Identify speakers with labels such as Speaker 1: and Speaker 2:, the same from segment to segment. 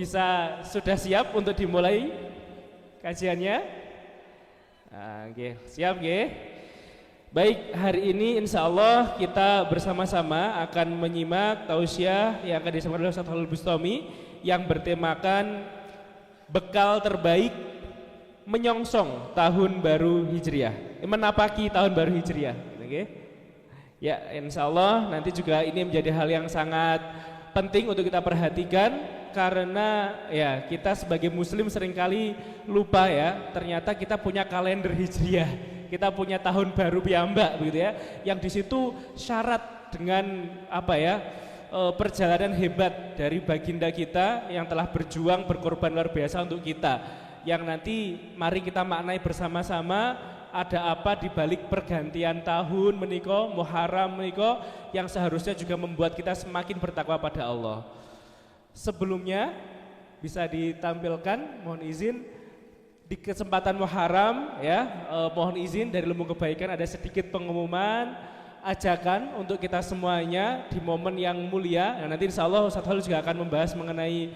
Speaker 1: bisa sudah siap untuk dimulai kajiannya? Siap nggih? Baik, hari ini insya Allah kita bersama-sama akan menyimak tausiah yang akan disampaikan oleh Ustaz Khalil Bustami yang bertemakan bekal terbaik menyongsong tahun baru Hijriah, menapaki tahun baru Hijriah. Okay? Ya, insya Allah nanti juga ini menjadi hal yang sangat penting untuk kita perhatikan karena ya kita sebagai Muslim seringkali lupa ya, ternyata kita punya kalender Hijriah. Kita punya tahun baru piyambak begitu ya, yang di situ syarat dengan apa ya, perjalanan hebat dari baginda kita yang telah berjuang berkorban luar biasa untuk kita, yang nanti mari kita maknai bersama-sama ada apa di balik pergantian tahun meniko Muharram meniko yang seharusnya juga membuat kita semakin bertakwa pada Allah. Sebelumnya bisa ditampilkan, mohon izin. Di kesempatan Muharram ya, mohon izin dari Lumbung Kebaikan ada sedikit pengumuman ajakan untuk kita semuanya di momen yang mulia. Nah, nanti insya Allah Ustaz Khalil juga akan membahas mengenai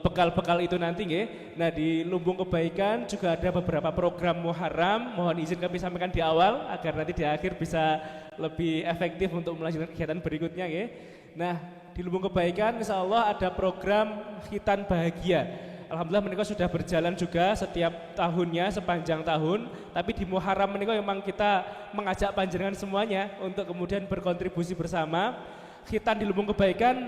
Speaker 1: bekal-bekal itu nanti nggih. Nah, di Lumbung Kebaikan juga ada beberapa program Muharram, mohon izin kami sampaikan di awal agar nanti di akhir bisa lebih efektif untuk melanjutkan kegiatan berikutnya nggih. Nah, di Lumbung Kebaikan insya Allah ada program Khitan Bahagia. Alhamdulillah menika sudah berjalan juga setiap tahunnya sepanjang tahun, tapi di Muharram menika memang kita mengajak panjenengan semuanya untuk kemudian berkontribusi bersama. Khitan di Lumbung Kebaikan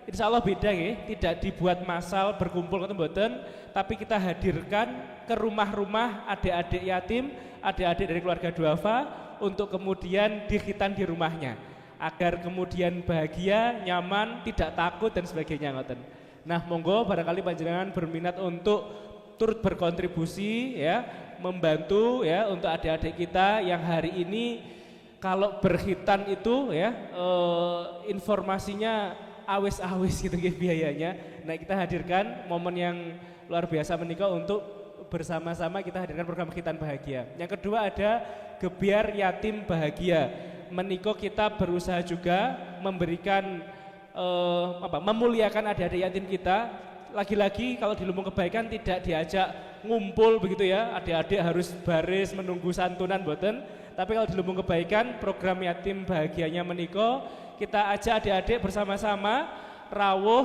Speaker 1: insya Allah beda ya, tidak dibuat massal berkumpul ngoten mboten, tapi kita hadirkan ke rumah-rumah adik-adik yatim, adik-adik dari keluarga duafa untuk kemudian dikhitan di rumahnya agar kemudian bahagia, nyaman, tidak takut dan sebagainya ngoten. Nah, monggo barangkali panjenengan berminat untuk turut berkontribusi ya, membantu ya untuk adik-adik kita yang hari ini kalau berkhitan itu ya informasinya awis-awis gitu biayanya. Nah, kita hadirkan momen yang luar biasa menikah untuk bersama-sama kita hadirkan program Khitan Bahagia. Yang kedua ada Gebyar Yatim Bahagia. Menikah kita berusaha juga memberikan memuliakan adik-adik yatim kita. Lagi-lagi kalau di Lumbung Kebaikan tidak diajak ngumpul begitu ya, adik-adik harus baris menunggu santunan boten. Tapi kalau di Lumbung Kebaikan program Yatim Bahagianya meniko, kita ajak adik-adik bersama-sama rawuh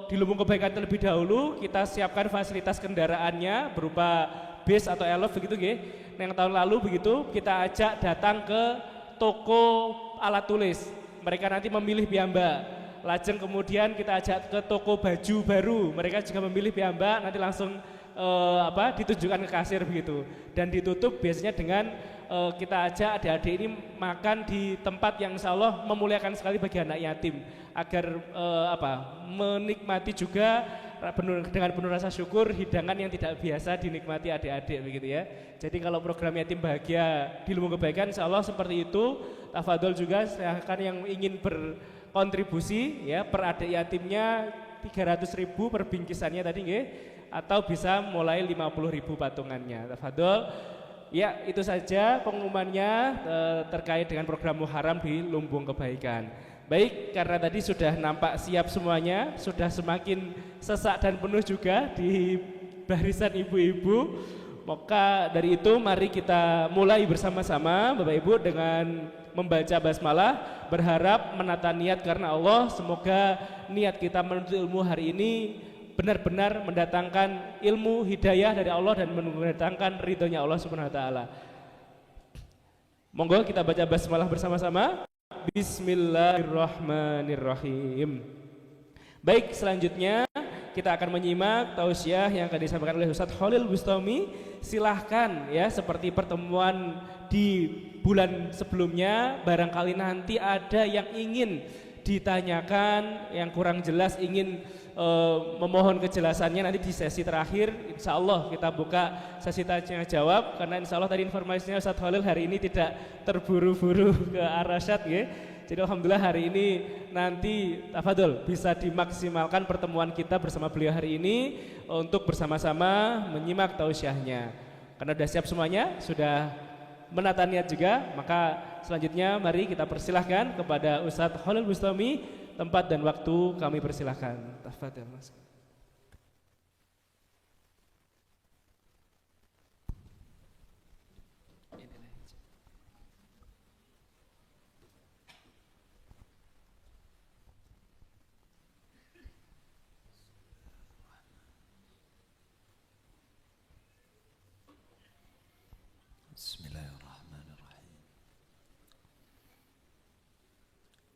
Speaker 1: di Lumbung Kebaikan terlebih dahulu. Kita siapkan fasilitas kendaraannya berupa bis atau elf begitu nggih. Yang tahun lalu begitu kita ajak datang ke toko alat tulis. Mereka nanti memilih piyambak. Lajeng kemudian kita ajak ke toko baju baru. Mereka juga memilih piyambak. Nanti langsung ditunjukkan ke kasir begitu. Dan ditutup biasanya dengan kita ajak adik-adik ini makan di tempat yang insya Allah memuliakan sekali bagi anak yatim agar menikmati juga dengan penuh rasa syukur hidangan yang tidak biasa dinikmati adik-adik begitu ya. Jadi kalau program Yatim Bahagia di Lumbung Kebaikan insya Allah seperti itu. Tafadhol juga silahkan yang ingin berkontribusi ya, per adik yatimnya 300.000 per bingkisannya tadi nggih, atau bisa mulai 50.000 patungannya. Tafadhol. Ya, itu saja pengumumannya terkait dengan program Muharram di Lumbung Kebaikan. Baik, karena tadi sudah nampak siap semuanya, sudah semakin sesak dan penuh juga di barisan ibu-ibu. Maka dari itu mari kita mulai bersama-sama Bapak Ibu dengan membaca basmalah, berharap menata niat karena Allah. Semoga niat kita menuntut ilmu hari ini benar-benar mendatangkan ilmu hidayah dari Allah dan mendatangkan ridhonya Allah Subhanahu wa taala. Monggo kita baca basmalah bersama-sama. Bismillahirrahmanirrahim. Baik, selanjutnya kita akan menyimak tausiah yang akan disampaikan oleh Ustaz Khalil Bustami. Silahkan ya, seperti pertemuan di bulan sebelumnya, barangkali nanti ada yang ingin ditanyakan, yang kurang jelas ingin memohon kejelasannya nanti di sesi terakhir. Insya Allah kita buka sesi tanya jawab, karena insya Allah tadi informasinya Ustaz Khalil hari ini tidak terburu-buru ke Arasyad ya. Jadi alhamdulillah hari ini nanti tafadhol bisa dimaksimalkan pertemuan kita bersama beliau hari ini untuk bersama-sama menyimak tausiahnya. Karena sudah siap semuanya, sudah menata niat juga, maka selanjutnya mari kita persilahkan kepada Ustadz Khalil Bustami. Tempat dan waktu kami persilahkan. Tafadhol Mas.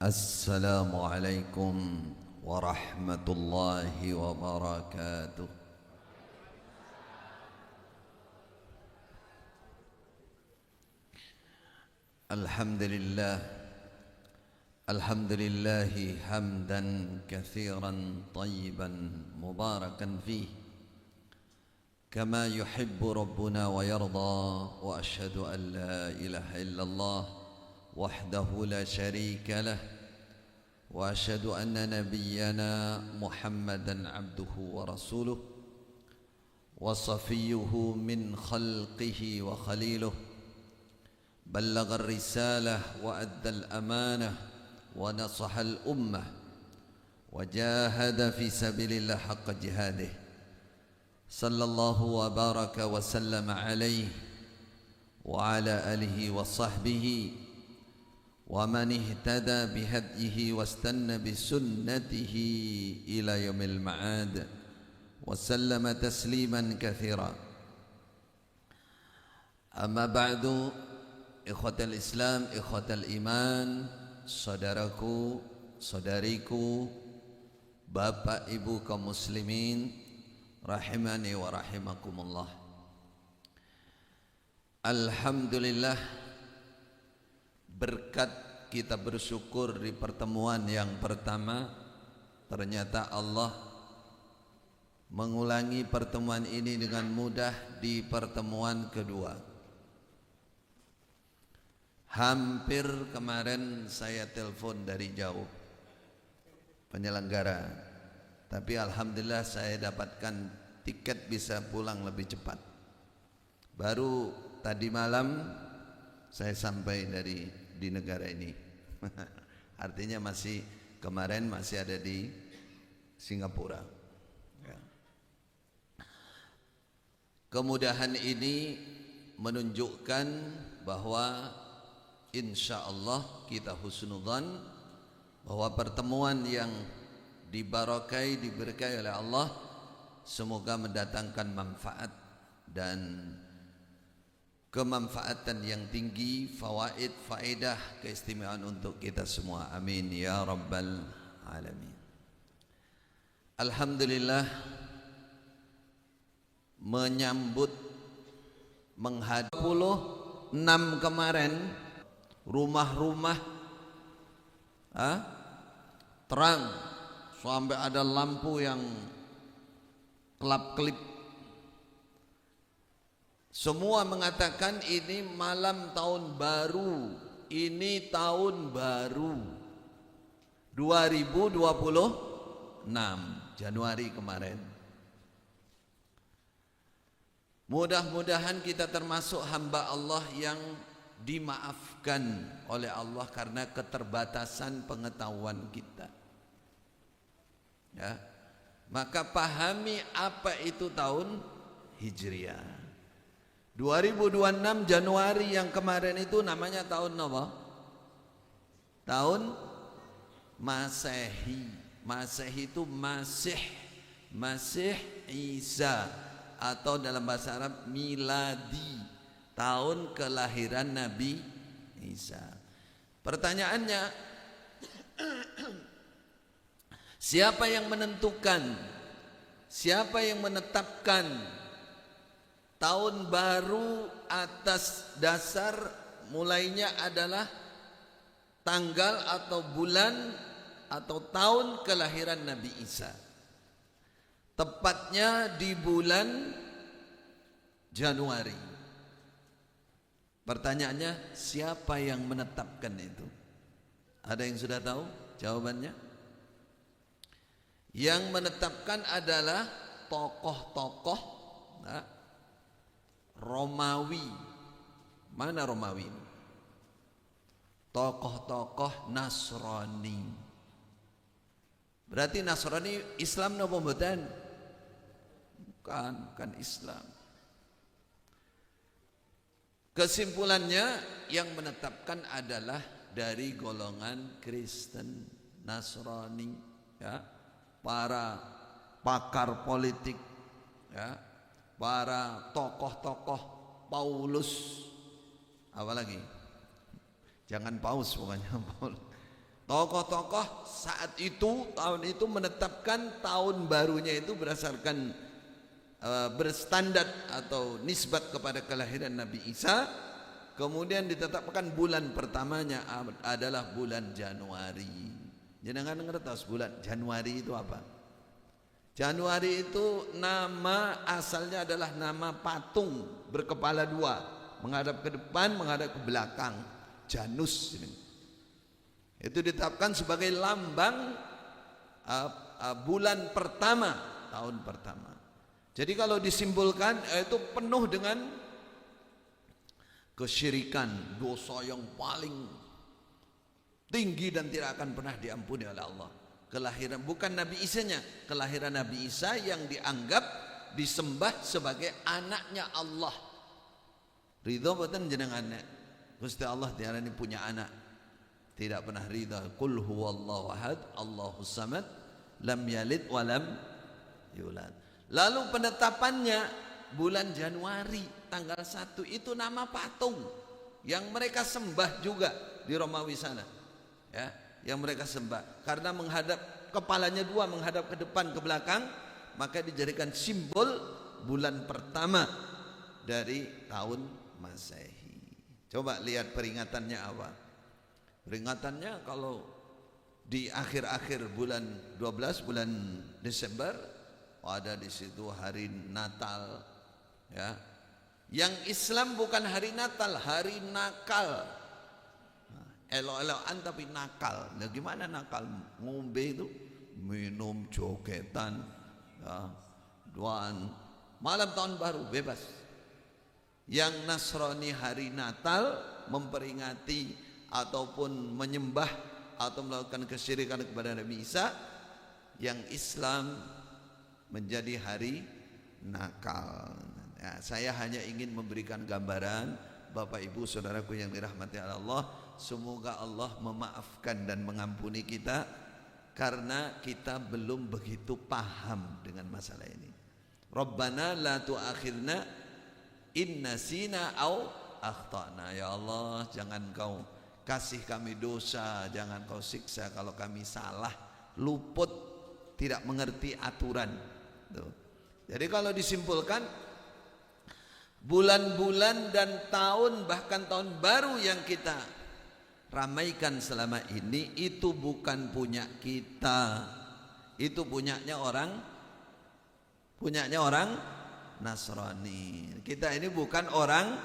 Speaker 2: Assalamualaikum warahmatullahi wabarakatuh. Alhamdulillah, alhamdulillahi hamdan katsiran tayyiban mubarakan fih kama yuhibbu rabbuna wa yarda, wa ashhadu an la ilaha illallah wahdahu la syarika lah, wa ashhadu anna nabiyyana Muhammadan abduhu wa rasuluh wa safiyyuhu min khalqihi wa khaliluh, ballagha ar-risalah wa adda al-amanah wa nasaha al-ummah wa jahada fi sabilillah haqqa jihadih, sallallahu wa baraka wa sallama alaihi wa ala alihi wa sahbihi wa man ihtada bihadyihi wastanna bisunnatihi ila yaumil ma'ad wa sallama tasliman katsira. Amma ba'du, ikhwatal Islam, ikhwatal iman, saudaraku, saudariku, bapak ibu kaum muslimin, rahimani wa rahimakumullah. Alhamdulillah, berkat kita bersyukur di pertemuan yang pertama, ternyata Allah mengulangi pertemuan ini dengan mudah di pertemuan kedua. Hampir kemarin saya telepon dari jauh penyelenggara, tapi alhamdulillah saya dapatkan tiket bisa pulang lebih cepat. Baru tadi malam saya sampai di negara ini. Artinya masih kemarin masih ada di Singapura. Ya. Kemudahan ini menunjukkan bahwa insyaallah kita husnudzan bahwa pertemuan yang diberkahi oleh Allah semoga mendatangkan manfaat dan kemanfaatan yang tinggi, fawaid, faedah, keistimewaan untuk kita semua. Amin ya rabbal alamin. Alhamdulillah, menyambut menghadap 26 kemarin, rumah-rumah terang sampai ada lampu yang kelap-kelip. Semua mengatakan ini malam tahun baru, ini tahun baru 2026 Januari kemarin. Mudah-mudahan kita termasuk hamba Allah yang dimaafkan oleh Allah karena keterbatasan pengetahuan kita. Ya. Maka pahami apa itu tahun Hijriah. 2026 Januari yang kemarin itu namanya tahun apa? Tahun Masehi. Masehi itu Masih Isa, atau dalam bahasa Arab miladi, tahun kelahiran Nabi Isa. Pertanyaannya, siapa yang menentukan, siapa yang menetapkan tahun baru atas dasar mulainya adalah tanggal atau bulan atau tahun kelahiran Nabi Isa? Tepatnya di bulan Januari. Pertanyaannya, siapa yang menetapkan itu? Ada yang sudah tahu jawabannya? Yang menetapkan adalah tokoh-tokoh Romawi. Mana Romawi? Tokoh-tokoh Nasrani. Berarti Nasrani Islam napa mboten? Bukan Islam. Kesimpulannya, yang menetapkan adalah dari golongan Kristen, Nasrani, ya, para pakar politik, ya, para tokoh-tokoh Paulus, apa lagi? Jangan Paus pokoknya, Tokoh-tokoh saat itu, tahun itu menetapkan tahun barunya itu berdasarkan berstandar atau nisbat kepada kelahiran Nabi Isa. Kemudian ditetapkan bulan pertamanya adalah bulan Januari. Jangan ngertos bulan Januari itu apa? Januari itu nama asalnya adalah nama patung berkepala dua, menghadap ke depan, menghadap ke belakang. Janus ini. Itu ditetapkan sebagai lambang bulan pertama, tahun pertama. Jadi kalau disimbolkan itu penuh dengan kesyirikan, dosa yang paling tinggi dan tidak akan pernah diampuni oleh Allah. Kelahiran bukan Nabi Isa-nya, kelahiran Nabi Isa yang dianggap disembah sebagai anaknya Allah. Ridho boten jenengannya. Gusti Allah diarani punya anak. Tidak pernah ridha. Qul huwallahu ahad, Allahus samad, lam yalid wa lam yulad. Lalu penetapannya bulan Januari tanggal 1 itu nama patung yang mereka sembah juga di Romawi sana. Ya, yang mereka sembah karena menghadap kepalanya dua, menghadap ke depan ke belakang, maka dijadikan simbol bulan pertama dari tahun Masehi. Coba lihat peringatannya apa? Peringatannya kalau di akhir-akhir bulan 12 bulan Desember ada di situ hari Natal, ya. Yang Islam bukan hari Natal, hari nakal. Elok-elokan tapi nakal. Nah, gimana nakal? Ngombe itu, minum, jogetan, ya, duaan, malam tahun baru bebas. Yang Nasrani hari Natal memperingati ataupun menyembah atau melakukan kesyirikan kepada Nabi Isa. Yang Islam menjadi hari nakal. Ya, saya hanya ingin memberikan gambaran, Bapak Ibu saudaraku yang dirahmati Allah, semoga Allah memaafkan dan mengampuni kita karena kita belum begitu paham dengan masalah ini. Rabbana la tu'akhirna in nasina au akhtana. Ya Allah, jangan kau kasih kami dosa, jangan kau siksa kalau kami salah, luput, tidak mengerti aturan. Tuh. Jadi kalau disimpulkan, bulan-bulan dan tahun bahkan tahun baru yang kita ramaikan selama ini itu bukan punya kita, itu punyanya orang Nasrani. Kita ini bukan orang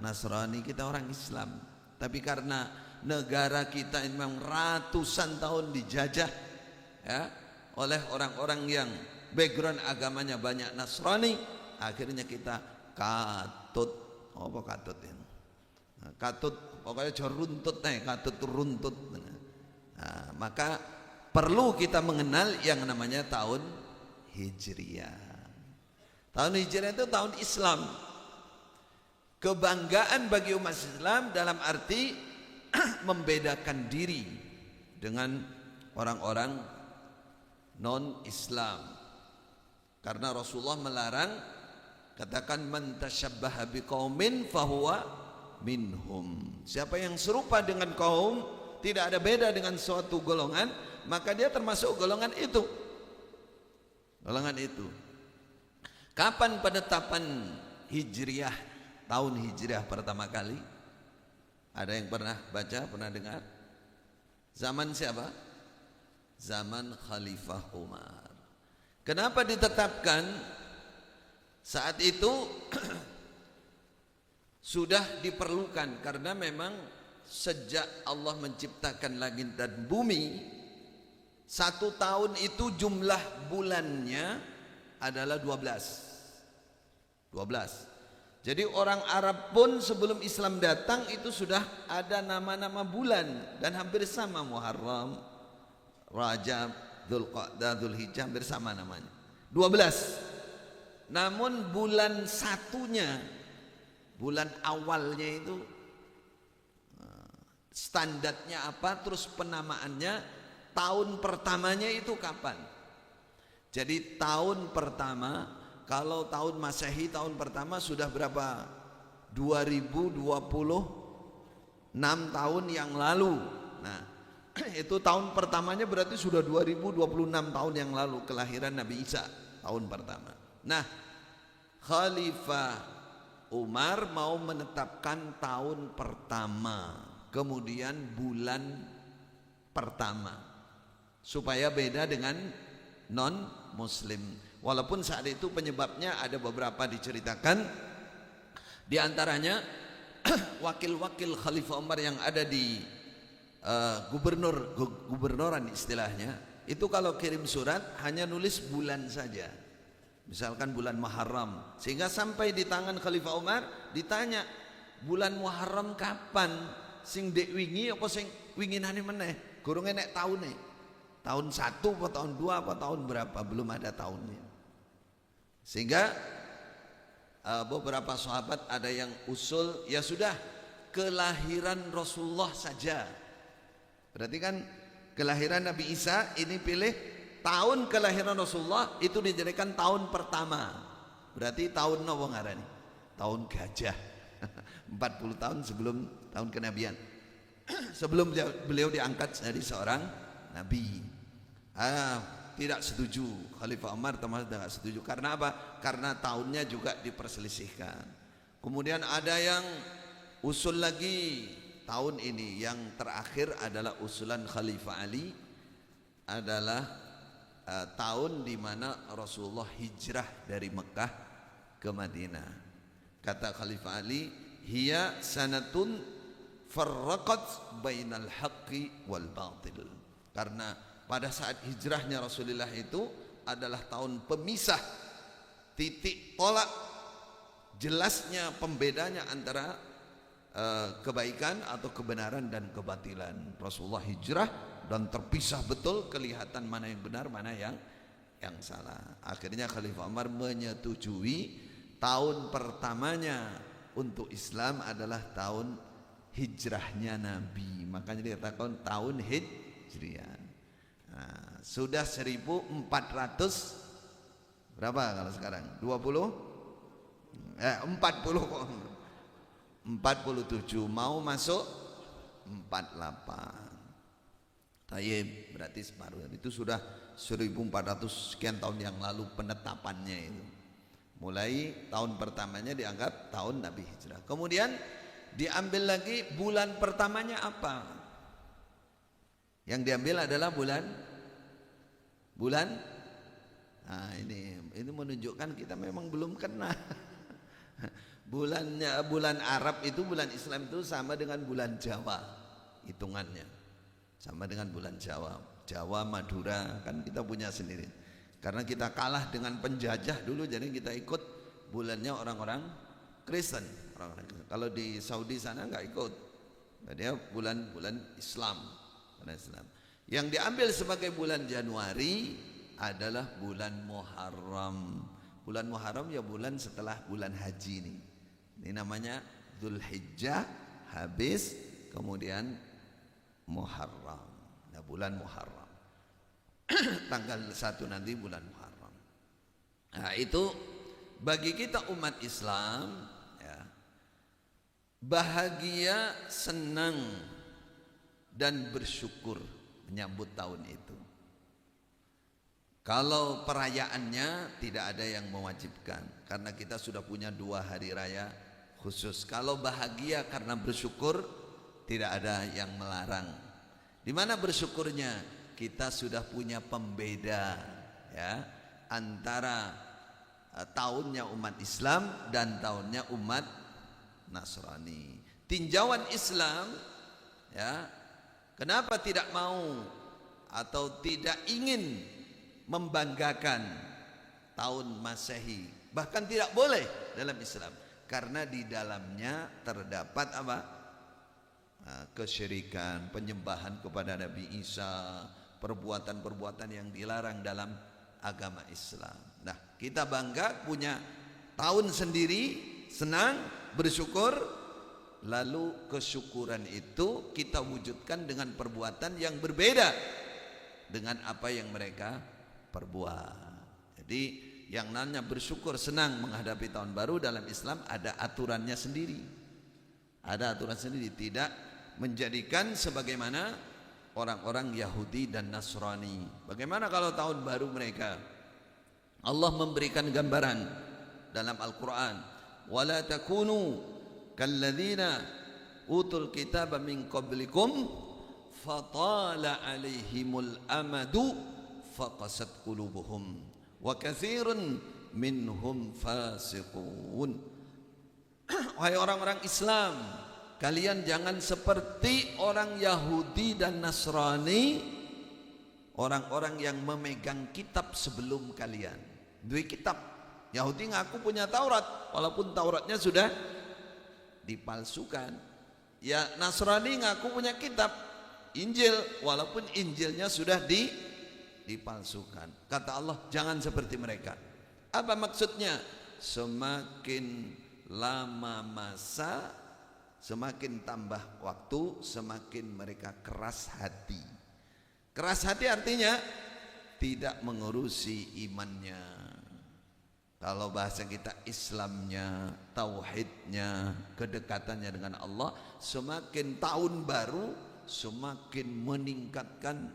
Speaker 2: Nasrani, kita orang Islam. Tapi karena negara kita ini memang ratusan tahun dijajah, ya, oleh orang-orang yang background agamanya banyak Nasrani, akhirnya kita katut, apa katut ini? Katut, pokoknya jauh runtut nih, katut runtut. Nah, maka perlu kita mengenal yang namanya tahun Hijriah. Tahun Hijriah itu tahun Islam. Kebanggaan bagi umat Islam dalam arti membedakan diri dengan orang-orang non-Islam. Karena Rasulullah melarang, katakan man tasyabbaha biqaumin fahuwa minhum. Siapa yang serupa dengan kaum, tidak ada beda dengan suatu golongan, maka dia termasuk golongan itu. Golongan itu. Kapan penetapan Hijriah, tahun Hijriah pertama kali? Ada yang pernah baca, pernah dengar? Zaman siapa? Zaman Khalifah Umar. Kenapa ditetapkan? Saat itu sudah diperlukan karena memang sejak Allah menciptakan langit dan bumi, 1 tahun itu jumlah bulannya adalah 12. Jadi orang Arab pun sebelum Islam datang itu sudah ada nama-nama bulan dan hampir sama, Muharram, Rajab, Dzulqa'dah, Dzulhijjah, hampir sama namanya. 12. Namun bulan satunya, bulan awalnya itu standarnya apa, terus penamaannya, tahun pertamanya itu kapan? Jadi tahun pertama, kalau tahun Masehi tahun pertama sudah berapa? 2026 tahun yang lalu. Nah, Itu tahun pertamanya berarti sudah 2026 tahun yang lalu kelahiran Nabi Isa, tahun pertama. Nah, Khalifah Umar mau menetapkan tahun pertama, kemudian bulan pertama, supaya beda dengan non muslim. Walaupun saat itu penyebabnya ada beberapa diceritakan, di antaranya wakil-wakil Khalifah Umar yang ada di gubernuran istilahnya, itu kalau kirim surat hanya nulis bulan saja, misalkan bulan Muharram, sehingga sampai di tangan Khalifah Umar ditanya, bulan Muharram kapan, sing dek wingi apa sing winginane meneh, gurung enek taune, tahun 1 apa tahun 2 apa tahun berapa, belum ada tahunnya. Sehingga beberapa sahabat ada yang usul, ya sudah kelahiran Rasulullah saja. Berarti kan kelahiran Nabi Isa ini pilih tahun kelahiran Rasulullah itu dijadikan tahun pertama. Berarti tahun apa ngarani? Tahun gajah. 40 tahun sebelum tahun kenabian. Sebelum beliau diangkat jadi seorang nabi. Tidak setuju, Khalifah Umar termasuk tidak setuju. Karena apa? Karena tahunnya juga diperselisihkan. Kemudian ada yang usul lagi tahun ini, yang terakhir adalah usulan Khalifah Ali, adalah tahun di mana Rasulullah hijrah dari Mekah ke Madinah. Kata Khalifah Ali, hiya sanatun farraqat bainal haqqi wal batil. Karena pada saat hijrahnya Rasulullah itu adalah tahun pemisah, titik tolak jelasnya pembedanya antara kebaikan atau kebenaran dan kebatilan. Rasulullah hijrah dan terpisah betul, kelihatan mana yang benar mana yang salah. Akhirnya Khalifah Umar menyetujui tahun pertamanya untuk Islam adalah tahun hijrahnya Nabi, makanya dikatakan tahun hijriah. Nah, sudah 1400 berapa kalau sekarang? 47 mau masuk 48. Tayyib, berarti separuh. Itu sudah 1400 sekian tahun yang lalu penetapannya itu. Mulai tahun pertamanya dianggap tahun Nabi hijrah. Kemudian diambil lagi bulan pertamanya apa? Yang diambil adalah bulan. Nah, ini menunjukkan kita memang belum kena. Bulan Arab itu, bulan Islam itu sama dengan bulan Jawa hitungannya, sama dengan bulan Jawa, Madura kan kita punya sendiri. Karena kita kalah dengan penjajah dulu, jadi kita ikut bulannya orang-orang Kristen. Kalau di Saudi sana nggak ikut, dia bulan Islam. Yang diambil sebagai bulan Januari adalah bulan Muharram. Bulan Muharram ya bulan setelah bulan haji ini. Ini namanya Dzulhijjah, habis kemudian Muharram. Nah, bulan Muharram. Tanggal 1 nanti bulan Muharram. Nah, itu bagi kita umat Islam ya, bahagia, senang dan bersyukur menyambut tahun itu. Kalau perayaannya tidak ada yang mewajibkan, karena kita sudah punya 2 hari raya khusus. Kalau bahagia karena bersyukur, tidak ada yang melarang. Di mana bersyukurnya? Kita sudah punya pembeda ya, antara tahunnya umat Islam dan tahunnya umat Nasrani. Tinjauan Islam ya, kenapa tidak mau atau tidak ingin membanggakan tahun Masehi, bahkan tidak boleh dalam Islam, karena di dalamnya terdapat apa? Kesyirikan, penyembahan kepada Nabi Isa, perbuatan-perbuatan yang dilarang dalam agama Islam. Nah, kita bangga punya tahun sendiri, senang, bersyukur. Lalu kesyukuran itu kita wujudkan dengan perbuatan yang berbeda dengan apa yang mereka perbuat. Jadi yang namanya bersyukur, senang menghadapi tahun baru dalam Islam ada aturannya sendiri. Ada aturan sendiri, tidak menjadikan sebagaimana orang-orang Yahudi dan Nasrani. Bagaimana kalau tahun baru mereka? Allah memberikan gambaran dalam Al-Quran, wala takunu kalladzina utul kitaba min qablikum fatala alaihimul amadu faqasat qulubuhum wa katsirun minhum fasiqun. Wahai orang-orang Islam, kalian jangan seperti orang Yahudi dan Nasrani, orang-orang yang memegang kitab sebelum kalian. Dua kitab. Yahudi ngaku punya Taurat, walaupun Tauratnya sudah dipalsukan. Ya, Nasrani ngaku punya kitab Injil, walaupun Injilnya sudah dipalsukan. Kata Allah, jangan seperti mereka. Apa maksudnya? Semakin lama masa, semakin tambah waktu, semakin mereka keras hati. Keras hati artinya tidak mengurusi imannya. Kalau bahasa kita Islamnya, tauhidnya, kedekatannya dengan Allah, semakin tahun baru semakin meningkatkan,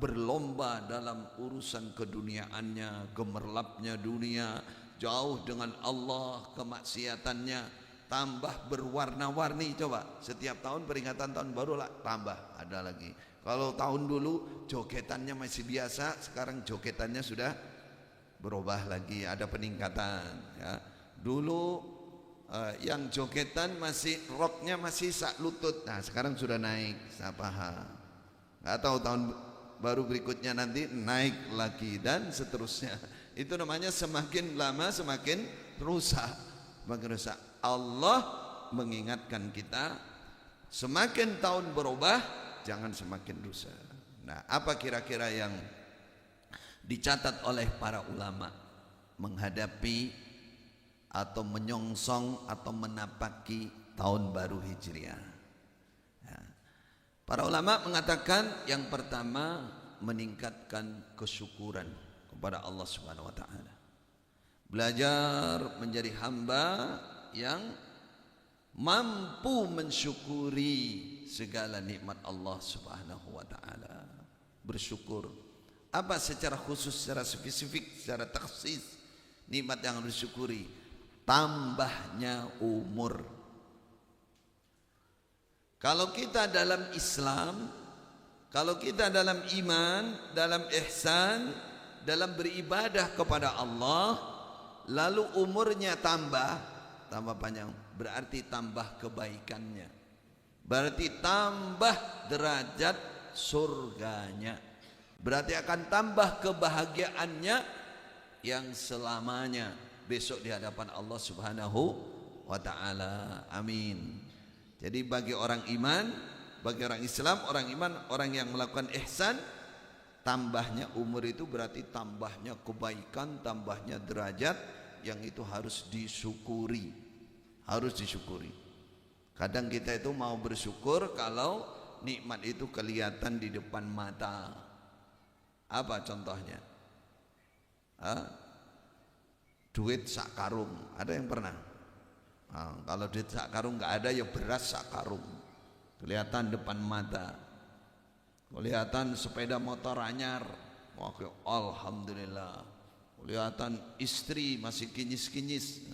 Speaker 2: berlomba dalam urusan keduniaannya, gemerlapnya dunia, jauh dengan Allah, kemaksiatannya tambah berwarna-warni. Coba setiap tahun peringatan tahun baru lah tambah ada lagi. Kalau tahun dulu jogetannya masih biasa, sekarang jogetannya sudah berubah lagi, ada peningkatan ya. Dulu yang jogetan masih roknya masih sak lutut, nah sekarang sudah naik sak paha. Nggak tahu tahun baru berikutnya nanti naik lagi dan seterusnya. Itu namanya semakin lama semakin rusak, semakin rusak. Allah mengingatkan kita, semakin tahun berubah jangan semakin rusak. Nah, apa kira-kira yang dicatat oleh para ulama menghadapi atau menyongsong atau menapaki tahun baru Hijriah? Ya. Para ulama mengatakan yang pertama meningkatkan kesyukuran kepada Allah Subhanahu wa taala. Belajar menjadi hamba yang mampu mensyukuri segala nikmat Allah Subhanahu wa taala. Bersyukur. Apa secara khusus, secara spesifik, secara taksis nikmat yang harus disyukuri? Tambahnya umur. Kalau kita dalam Islam, kalau kita dalam iman, dalam ihsan, dalam beribadah kepada Allah, lalu umurnya tambah panjang, berarti tambah kebaikannya, berarti tambah derajat surganya, berarti akan tambah kebahagiaannya yang selamanya besok di hadapan Allah Subhanahu wa taala. Amin. Jadi bagi orang iman, bagi orang Islam, orang iman, orang yang melakukan ihsan, tambahnya umur itu berarti tambahnya kebaikan, tambahnya derajat yang itu harus disyukuri. Harus disyukuri. Kadang kita itu mau bersyukur kalau nikmat itu kelihatan di depan mata. Apa contohnya? Duit sak karung, ada yang pernah? Kalau duit sak karung nggak ada, ya beras sak karung, kelihatan depan mata. Kelihatan sepeda motor anyar, alhamdulillah. Kelihatan istri masih kinyis-kinyis,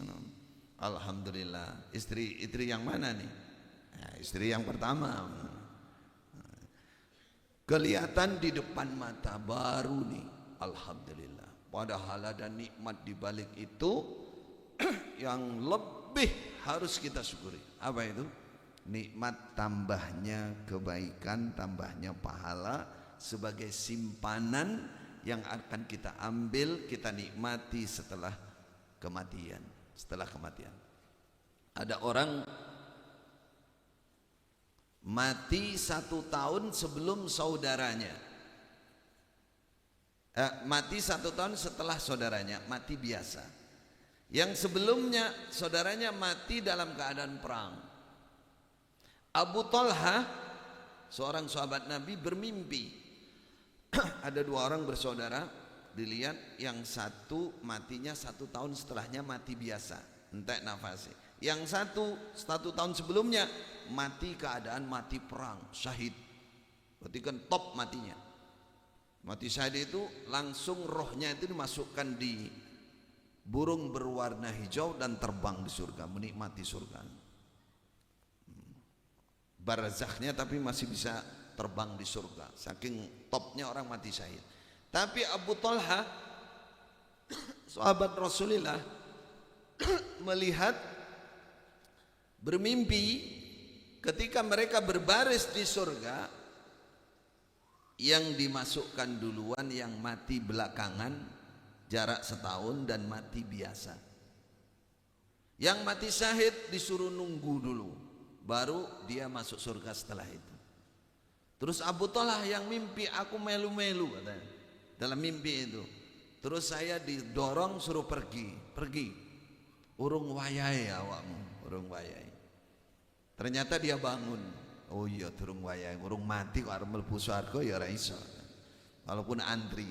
Speaker 2: alhamdulillah. Istri yang mana nih? Nah, istri yang pertama. Kelihatan di depan mata baru nih, alhamdulillah. Padahal ada nikmat di balik itu yang lebih harus kita syukuri. Apa itu? Nikmat tambahnya kebaikan, tambahnya pahala sebagai simpanan yang akan kita ambil, kita nikmati setelah kematian. Setelah kematian, ada orang mati 1 tahun sebelum saudaranya, mati 1 tahun setelah saudaranya, mati biasa. Yang sebelumnya saudaranya mati dalam keadaan perang. Abu Talha, seorang sahabat Nabi, bermimpi. Ada 2 orang bersaudara, dilihat yang satu matinya 1 tahun setelahnya mati biasa, entek nafasnya. Yang 1 tahun sebelumnya mati keadaan mati perang, syahid. Berarti kan top matinya. Mati syahid itu langsung rohnya itu dimasukkan di burung berwarna hijau dan terbang di surga, menikmati surga. Barzakhnya tapi masih bisa terbang di surga. Saking topnya orang mati syahid. Tapi Abu Talha, sahabat Rasulullah, melihat, bermimpi ketika mereka berbaris di surga, yang dimasukkan duluan yang mati belakangan jarak setahun dan mati biasa. Yang mati syahid disuruh nunggu dulu, baru dia masuk surga setelah itu. Terus Abu Talha yang mimpi, aku melu-melu katanya dalam mimpi itu. Terus saya didorong suruh pergi. Urung wayai awakmu, urung wayai. Ternyata dia bangun. Oh iya, urung wayai, urung mati kok arep mlebu swarga ya ora iso. Walaupun antri.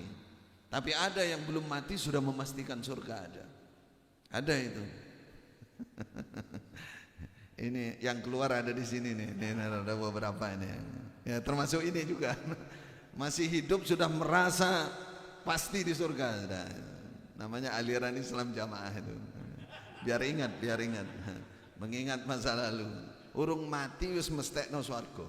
Speaker 2: Tapi ada yang belum mati sudah memastikan surga ada. Ada itu. Ini yang keluar ada di sini nih. Ini ada beberapa ini. Ya termasuk ini juga. Masih hidup sudah merasa pasti di surga sudah. Namanya aliran Islam Jamaah itu. Biar ingat. Mengingat masa lalu. Urung mati wis mestekno swarga.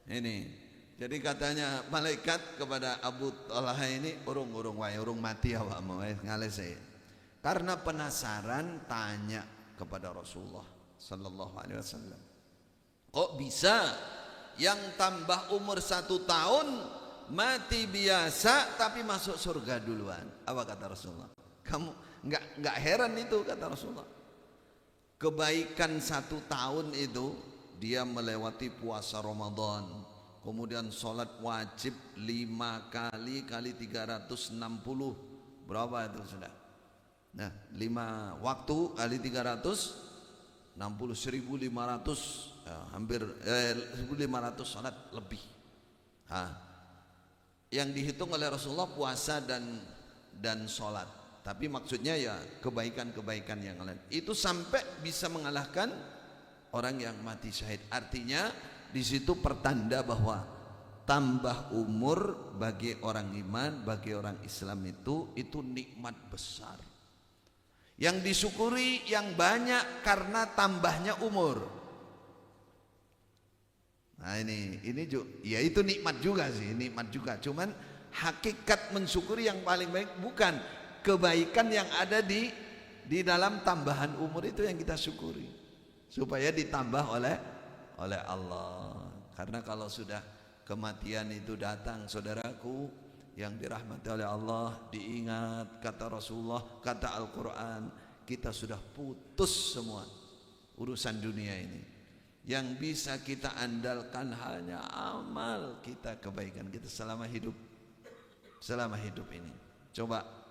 Speaker 2: Ini. Jadi katanya malaikat kepada Abu Talha ini, urung mati awakmu ngalese. Karena penasaran tanya kepada Rasulullah sallallahu alaihi wasallam. Kok bisa yang tambah umur 1 tahun mati biasa tapi masuk surga duluan? Apa kata Rasulullah? Kamu enggak heran itu, kata Rasulullah. Kebaikan 1 tahun itu dia melewati puasa Ramadan, kemudian sholat wajib 5 kali 360. Berapa itu sudah? Nah, 5 waktu kali 360, 1500, ya, hampir 1500 sholat lebih. Yang dihitung oleh Rasulullah puasa dan sholat. Tapi maksudnya ya kebaikan-kebaikan yang lain. Itu sampai bisa mengalahkan orang yang mati syahid. Artinya di situ pertanda bahwa tambah umur bagi orang iman, bagi orang Islam itu nikmat besar. Yang disyukuri yang banyak karena tambahnya umur. Nah ini juga, ya itu nikmat juga sih, nikmat juga. Cuman hakikat mensyukuri yang paling baik bukan kebaikan yang ada di dalam tambahan umur itu yang kita syukuri, supaya ditambah oleh Allah. Karena kalau sudah kematian itu datang, saudaraku yang dirahmati oleh Allah, diingat kata Rasulullah, kata Al-Quran, kita sudah putus semua urusan dunia ini. Yang bisa kita andalkan hanya amal kita, kebaikan kita selama hidup ini. Coba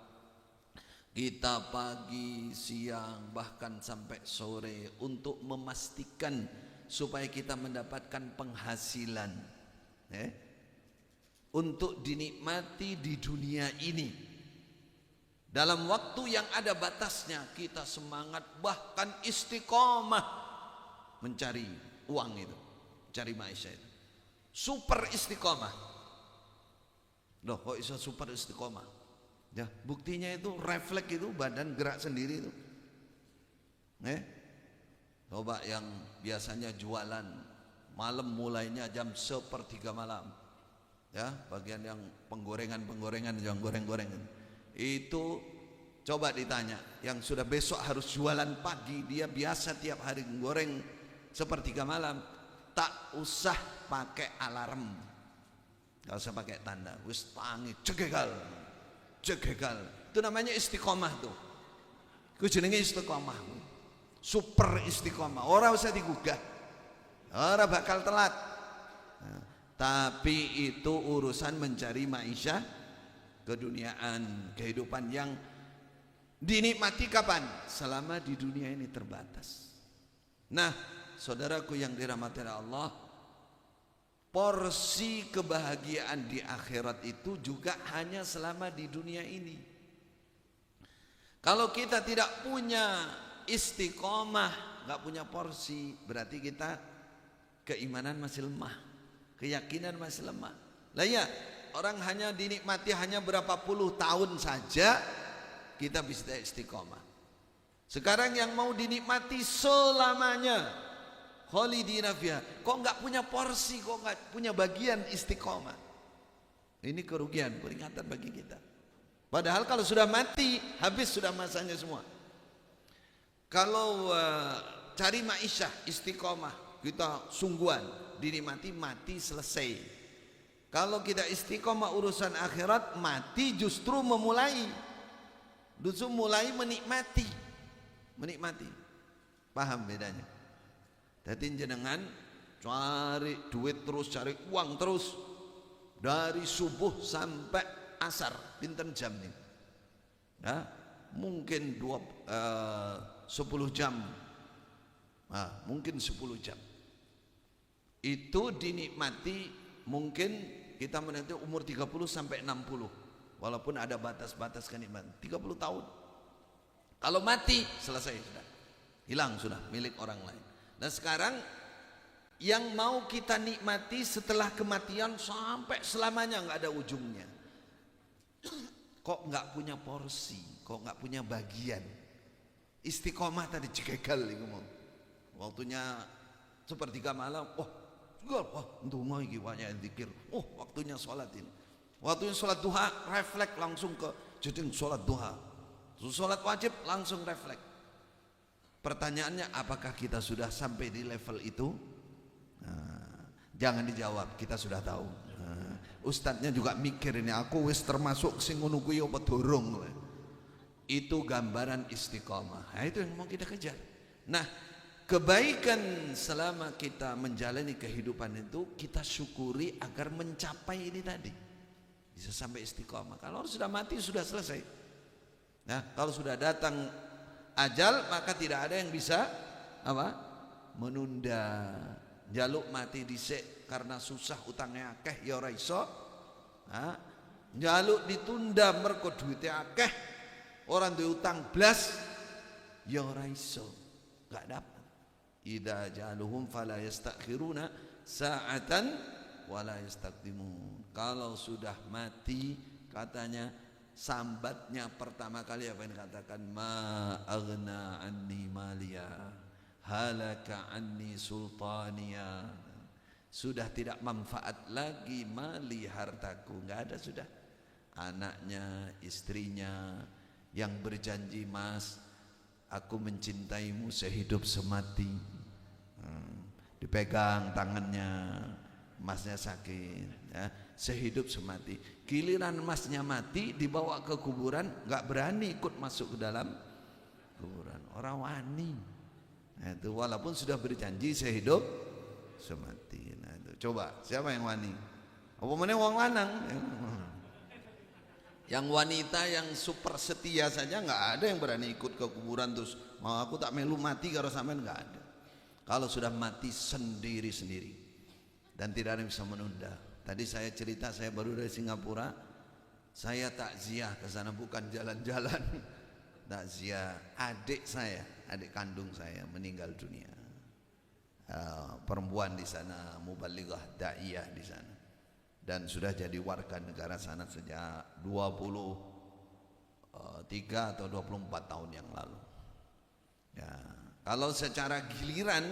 Speaker 2: kita pagi, siang, bahkan sampai sore untuk memastikan supaya kita mendapatkan penghasilan untuk dinikmati di dunia ini. Dalam waktu yang ada batasnya kita semangat, bahkan istiqomah mencari uang itu, cari maisha itu. Super istiqomah. Loh kok bisa super istiqomah? Ya, buktinya itu refleks itu, badan gerak sendiri itu. Coba yang biasanya jualan malam mulainya jam 1:03 malam. Ya, bagian yang penggorengan yang goreng-goreng itu coba ditanya, yang sudah besok harus jualan pagi, dia biasa tiap hari goreng 1:03 malam, tak usah pakai alarm, gak usah pakai tanda, wis tangi cegegal. Itu namanya istiqomah tuh. Ku jenenge istiqomah. Super istiqomah. Ora usah digugah. Ora bakal telat. Nah, tapi itu urusan mencari maisha keduniaan, kehidupan yang dinikmati kapan? Selama di dunia ini terbatas. Nah, saudaraku yang dirahmati Allah, porsi kebahagiaan di akhirat itu juga hanya selama di dunia ini. Kalau kita tidak punya istiqomah, nggak punya porsi, berarti kita keimanan masih lemah. keyakinan masih lemah. Lah ya, orang hanya dinikmati hanya berapa puluh tahun saja kita bisa istiqomah. Sekarang yang mau dinikmati selamanya, khalidina fiha, kok nggak punya porsi, kok nggak punya bagian istiqomah. Ini kerugian, peringatan bagi kita. Padahal kalau sudah mati, habis sudah masanya semua. Kalau cari ma'isyah, istiqomah, kita sungguhan, dinikmati, mati selesai. Kalau kita istiqomah urusan akhirat, mati justru memulai, justru mulai menikmati. Paham bedanya? Jadi jenengan cari duit terus, cari uang terus dari subuh sampai asar, pinten jam nih? Ya, mungkin 10 jam. Mungkin 10 jam. Itu dinikmati, mungkin kita menanti umur 30 sampai 60. Walaupun ada batas-batas kenikmatan, 30 tahun. Kalau mati selesai sudah, hilang sudah, milik orang lain. Dan sekarang yang mau kita nikmati setelah kematian sampai selamanya, nggak ada ujungnya. Kok nggak punya porsi, kok nggak punya bagian. Istiqomah tadi cekegal itu mau. Waktunya sepertiga malam, untuk mau banyak zikir. Waktunya sholat ini. Waktunya sholat duha, refleks langsung ke jadi sholat duha. Sholat wajib langsung refleks. Pertanyaannya, apakah kita sudah sampai di level itu? Jangan dijawab, kita sudah tahu. Ustadznya juga mikir ini, aku wis termasuk sing ngono kuwi apa durung. Itu gambaran istiqomah. Nah, itu yang mau kita kejar. Nah, kebaikan selama kita menjalani kehidupan itu kita syukuri agar mencapai ini tadi. Bisa sampai istiqomah. Kalau sudah mati sudah selesai. Nah, kalau sudah datang ajal, maka tidak ada yang bisa menunda. Jaluk mati dhisik karena susah utangnya akeh ya ora iso. Jaluk ditunda mergo duwite akeh, orang duwe utang blas ya ora iso. Enggak dapat. Idza jaluhum fala yastakhiruna sa'atan wala yastaqdimun. Kalau sudah mati katanya sambatnya pertama kali apa yang dikatakan, ma aghna anni maliya halaka anni sultaniya. Sudah tidak manfaat lagi mali, hartaku enggak ada sudah. Anaknya, istrinya yang berjanji, mas aku mencintaimu sehidup semati, dipegang tangannya, masnya sakit ya, sehidup semati. Giliran masnya mati, dibawa ke kuburan, nggak berani ikut masuk ke dalam kuburan. Orang wani. Nah, itu walaupun sudah berjanji sehidup semati. Nah, itu coba siapa yang wani? Apa mana wong lanang? Yang wanita yang super setia saja nggak ada yang berani ikut ke kuburan terus mau aku tak melu mati karo sampean, nggak ada. Kalau sudah mati sendiri-sendiri dan tidak ada yang bisa menunda. Tadi saya cerita, saya baru dari Singapura, saya takziah ke sana, bukan jalan-jalan. Takziah adik saya, adik kandung saya meninggal dunia. Perempuan di sana, mubalighah da'iyah di sana. Dan sudah jadi warga negara sana sejak 23 atau 24 tahun yang lalu. Ya, kalau secara giliran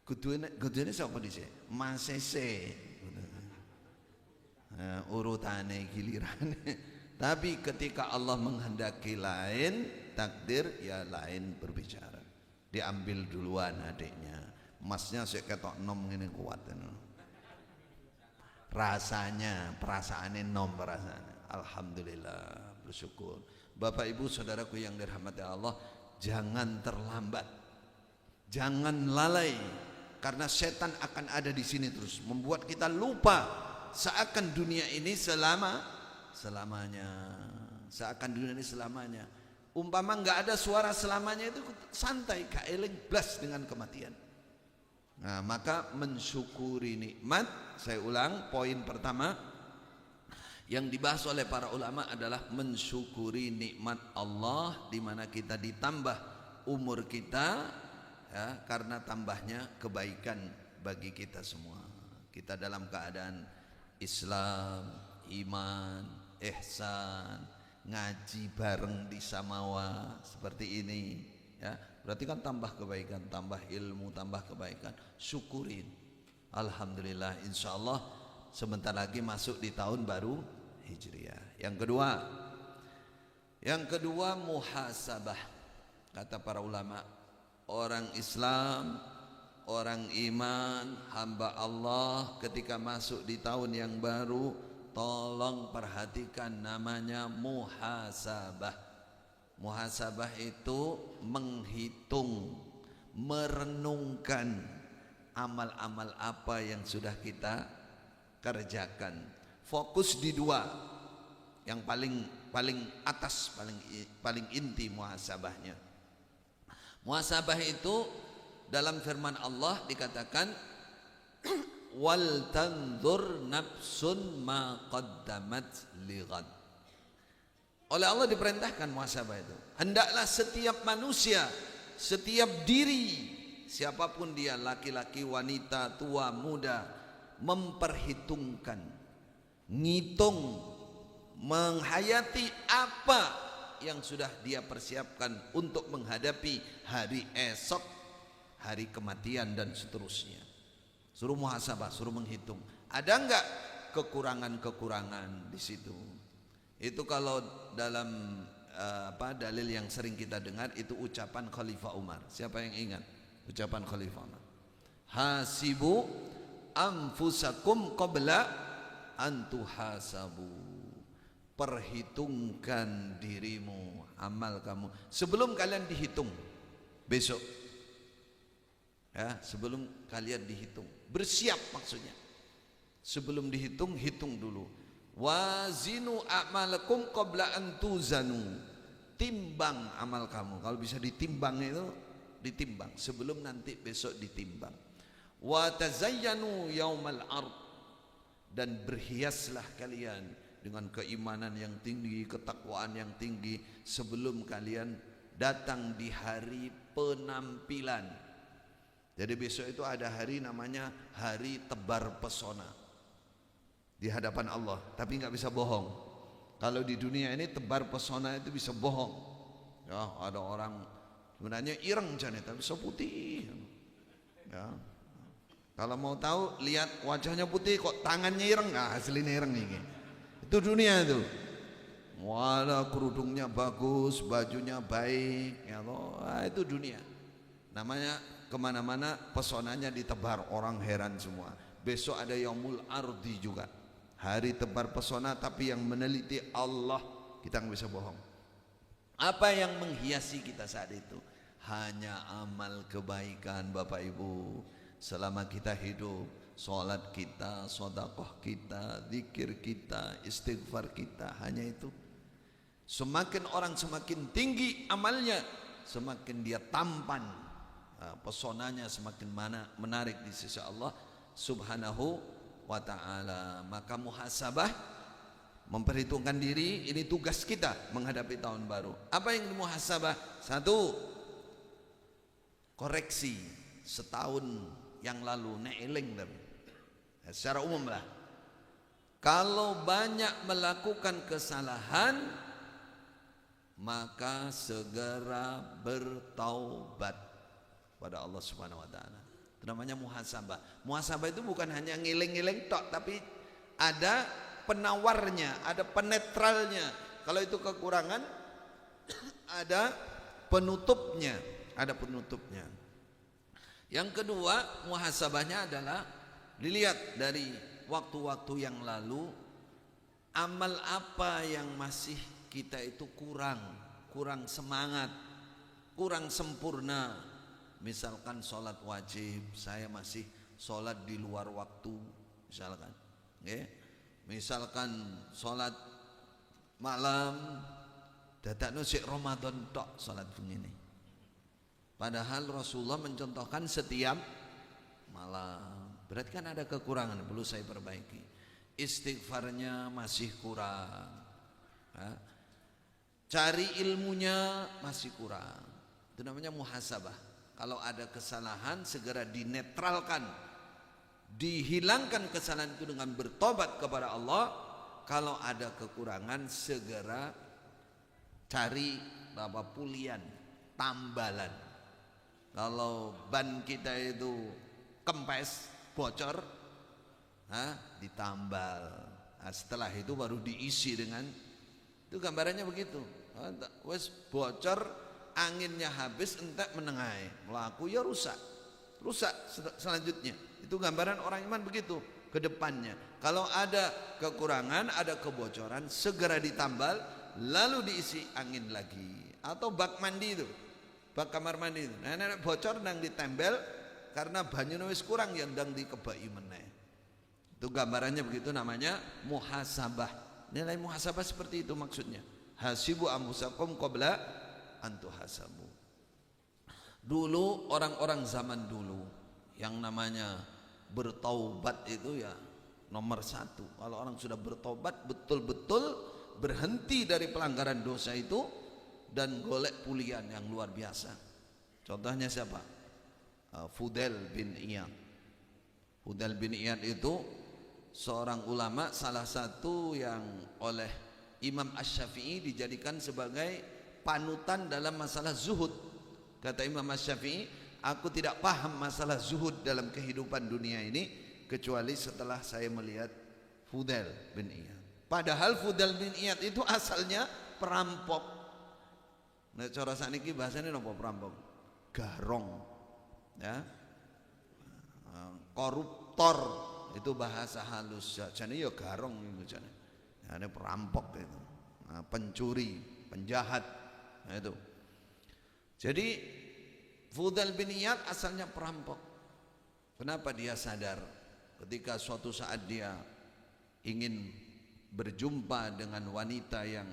Speaker 2: kudune siapa di sini? Masese. Urutane giliran. Tapi ketika Allah menghendaki lain, takdir ya lain berbicara. Diambil duluan adiknya. Masnya sik ketok nom ngene kuat. Rasanya, perasaannya nom rasanya. Alhamdulillah, bersyukur. Bapak Ibu saudaraku yang dirahmati Allah, jangan terlambat. Jangan lalai, karena setan akan ada di sini terus membuat kita lupa seakan dunia ini selamanya. Seakan dunia ini selamanya. Umpama nggak ada suara selamanya, itu santai, kaeling blas dengan kematian. Nah, maka mensyukuri nikmat. Saya ulang, poin pertama yang dibahas oleh para ulama adalah mensyukuri nikmat Allah, di mana kita ditambah umur kita ya, karena tambahnya kebaikan bagi kita semua. Kita dalam keadaan Islam, iman, ihsan, ngaji bareng di Samawa seperti ini, ya. Berarti kan tambah kebaikan, tambah ilmu, tambah kebaikan. Syukurin. Alhamdulillah, insyaallah sebentar lagi masuk di tahun baru Hijriah. Yang kedua muhasabah. Kata para ulama, orang Islam, orang iman, hamba Allah ketika masuk di tahun yang baru, tolong perhatikan namanya muhasabah. Muhasabah itu menghitung, merenungkan amal-amal apa yang sudah kita kerjakan. Fokus di dua, yang paling atas, paling inti muhasabahnya. Muhasabah itu dalam firman Allah dikatakan wal tanzur nafsun ma qaddamat lighad. Oleh Allah diperintahkan muhasabah itu. Hendaklah setiap manusia, setiap diri, siapapun dia, laki-laki, wanita, tua, muda, memperhitungkan, ngitung, menghayati apa yang sudah dia persiapkan untuk menghadapi hari esok, hari kematian dan seterusnya. Suruh muhasabah, suruh menghitung. Ada enggak kekurangan-kekurangan di situ? Itu kalau dalam dalil yang sering kita dengar itu ucapan Khalifah Umar. Siapa yang ingat ucapan Khalifah Umar? Hasibu anfusakum qabla an tuhasabu. Perhitungkan dirimu, amal kamu sebelum kalian dihitung besok. Ya, sebelum kalian dihitung, bersiap maksudnya. Sebelum dihitung, hitung dulu. Wazinu a'malakum qabla an tuzanu. Timbang amal kamu. Kalau bisa ditimbang itu ditimbang sebelum nanti besok ditimbang. Wa tazayyanu yaumal ard. Dan berhiaslah kalian dengan keimanan yang tinggi, ketakwaan yang tinggi sebelum kalian datang di hari penampilan. Jadi besok itu ada hari namanya hari tebar pesona di hadapan Allah, tapi nggak bisa bohong. Kalau di dunia ini tebar pesona itu bisa bohong. Ya, ada orang sebenarnya ireng jane tapi so putih. Ya. Kalau mau tahu lihat wajahnya putih kok tangannya ireng, nah aslinya ireng nih. Itu dunia itu. Wala kerudungnya bagus, bajunya baik, ya toh. Nah, itu dunia. Namanya kemana-mana pesonanya ditebar, orang heran semua. Besok ada Yaumul Ardi juga, hari tebar pesona, tapi yang meneliti Allah, kita nggak bisa bohong. Apa yang menghiasi kita saat itu? Hanya amal kebaikan, Bapak Ibu. Selama kita hidup, sholat kita, sedekah kita, zikir kita, istighfar kita, hanya itu. Semakin orang semakin tinggi amalnya, semakin dia tampan, pesonanya semakin menarik di sisi Allah Subhanahu wa ta'ala. Maka muhasabah, memperhitungkan diri, ini tugas kita menghadapi tahun baru. Apa yang dimuhasabah? Satu, koreksi setahun yang lalu, neeling tapi secara umum lah. Kalau banyak melakukan kesalahan, maka segera bertaubat pada Allah Subhanahu wa taala. Itu namanya muhasabah. Muhasabah itu bukan hanya ngiling-ngiling tok, tapi ada penawarnya, ada penetralnya. Kalau itu kekurangan, ada penutupnya, ada penutupnya. Yang kedua, muhasabahnya adalah dilihat dari waktu-waktu yang lalu, amal apa yang masih kita itu kurang semangat, kurang sempurna. Misalkan sholat wajib, saya masih sholat di luar waktu, misalkan, okay? Misalkan sholat malam, dadakno sik Ramadan tok sholat begini. Padahal Rasulullah mencontohkan setiap malam. Berarti kan ada kekurangan, perlu saya perbaiki. Istighfarnya masih kurang, ya. Cari ilmunya masih kurang. Itu namanya muhasabah. Kalau ada kesalahan segera dinetralkan, dihilangkan kesalahan itu dengan bertobat kepada Allah. Kalau ada kekurangan segera cari pulian, tambalan. Kalau ban kita itu kempes, bocor, ditambal. Nah, setelah itu baru diisi dengan, itu gambarannya begitu. Wes bocor, anginnya habis, entek menengai, melaku ya rusak selanjutnya. Itu gambaran orang iman begitu ke depannya. Kalau ada kekurangan, ada kebocoran, segera ditambal, lalu diisi angin lagi. Atau bak mandi itu, bak kamar mandi itu, nah bocor nang ditembel karena banyu wis kurang yang ndang dikebai meneh. Itu gambarannya begitu, namanya muhasabah. Nilai muhasabah seperti itu maksudnya. Hasibu anfusakum qabla an tuhasabu. Dulu orang-orang zaman dulu yang namanya bertaubat itu ya nomor satu. Kalau orang sudah bertobat betul-betul berhenti dari pelanggaran dosa itu dan golek pulian yang luar biasa. Contohnya siapa? Fudail bin Iyad. Fudail bin Iyad itu seorang ulama, salah satu yang oleh Imam Asy-Syafi'i dijadikan sebagai panutan dalam masalah zuhud. Kata Imam Asy-Syafi'i, aku tidak paham masalah zuhud dalam kehidupan dunia ini kecuali setelah saya melihat Fudail bin Iyad. Padahal Fudail bin Iyad itu asalnya perampok. Nah, cara saniki bahasanya napa perampok? Garong. Ya. Koruptor itu bahasa halus. Jane ya garong itu jane. Nah, ini perampok itu. Nah, pencuri, penjahat. Nah, itu. Jadi Fudail bin Iyad asalnya perampok. Kenapa dia sadar ketika suatu saat dia ingin berjumpa dengan wanita yang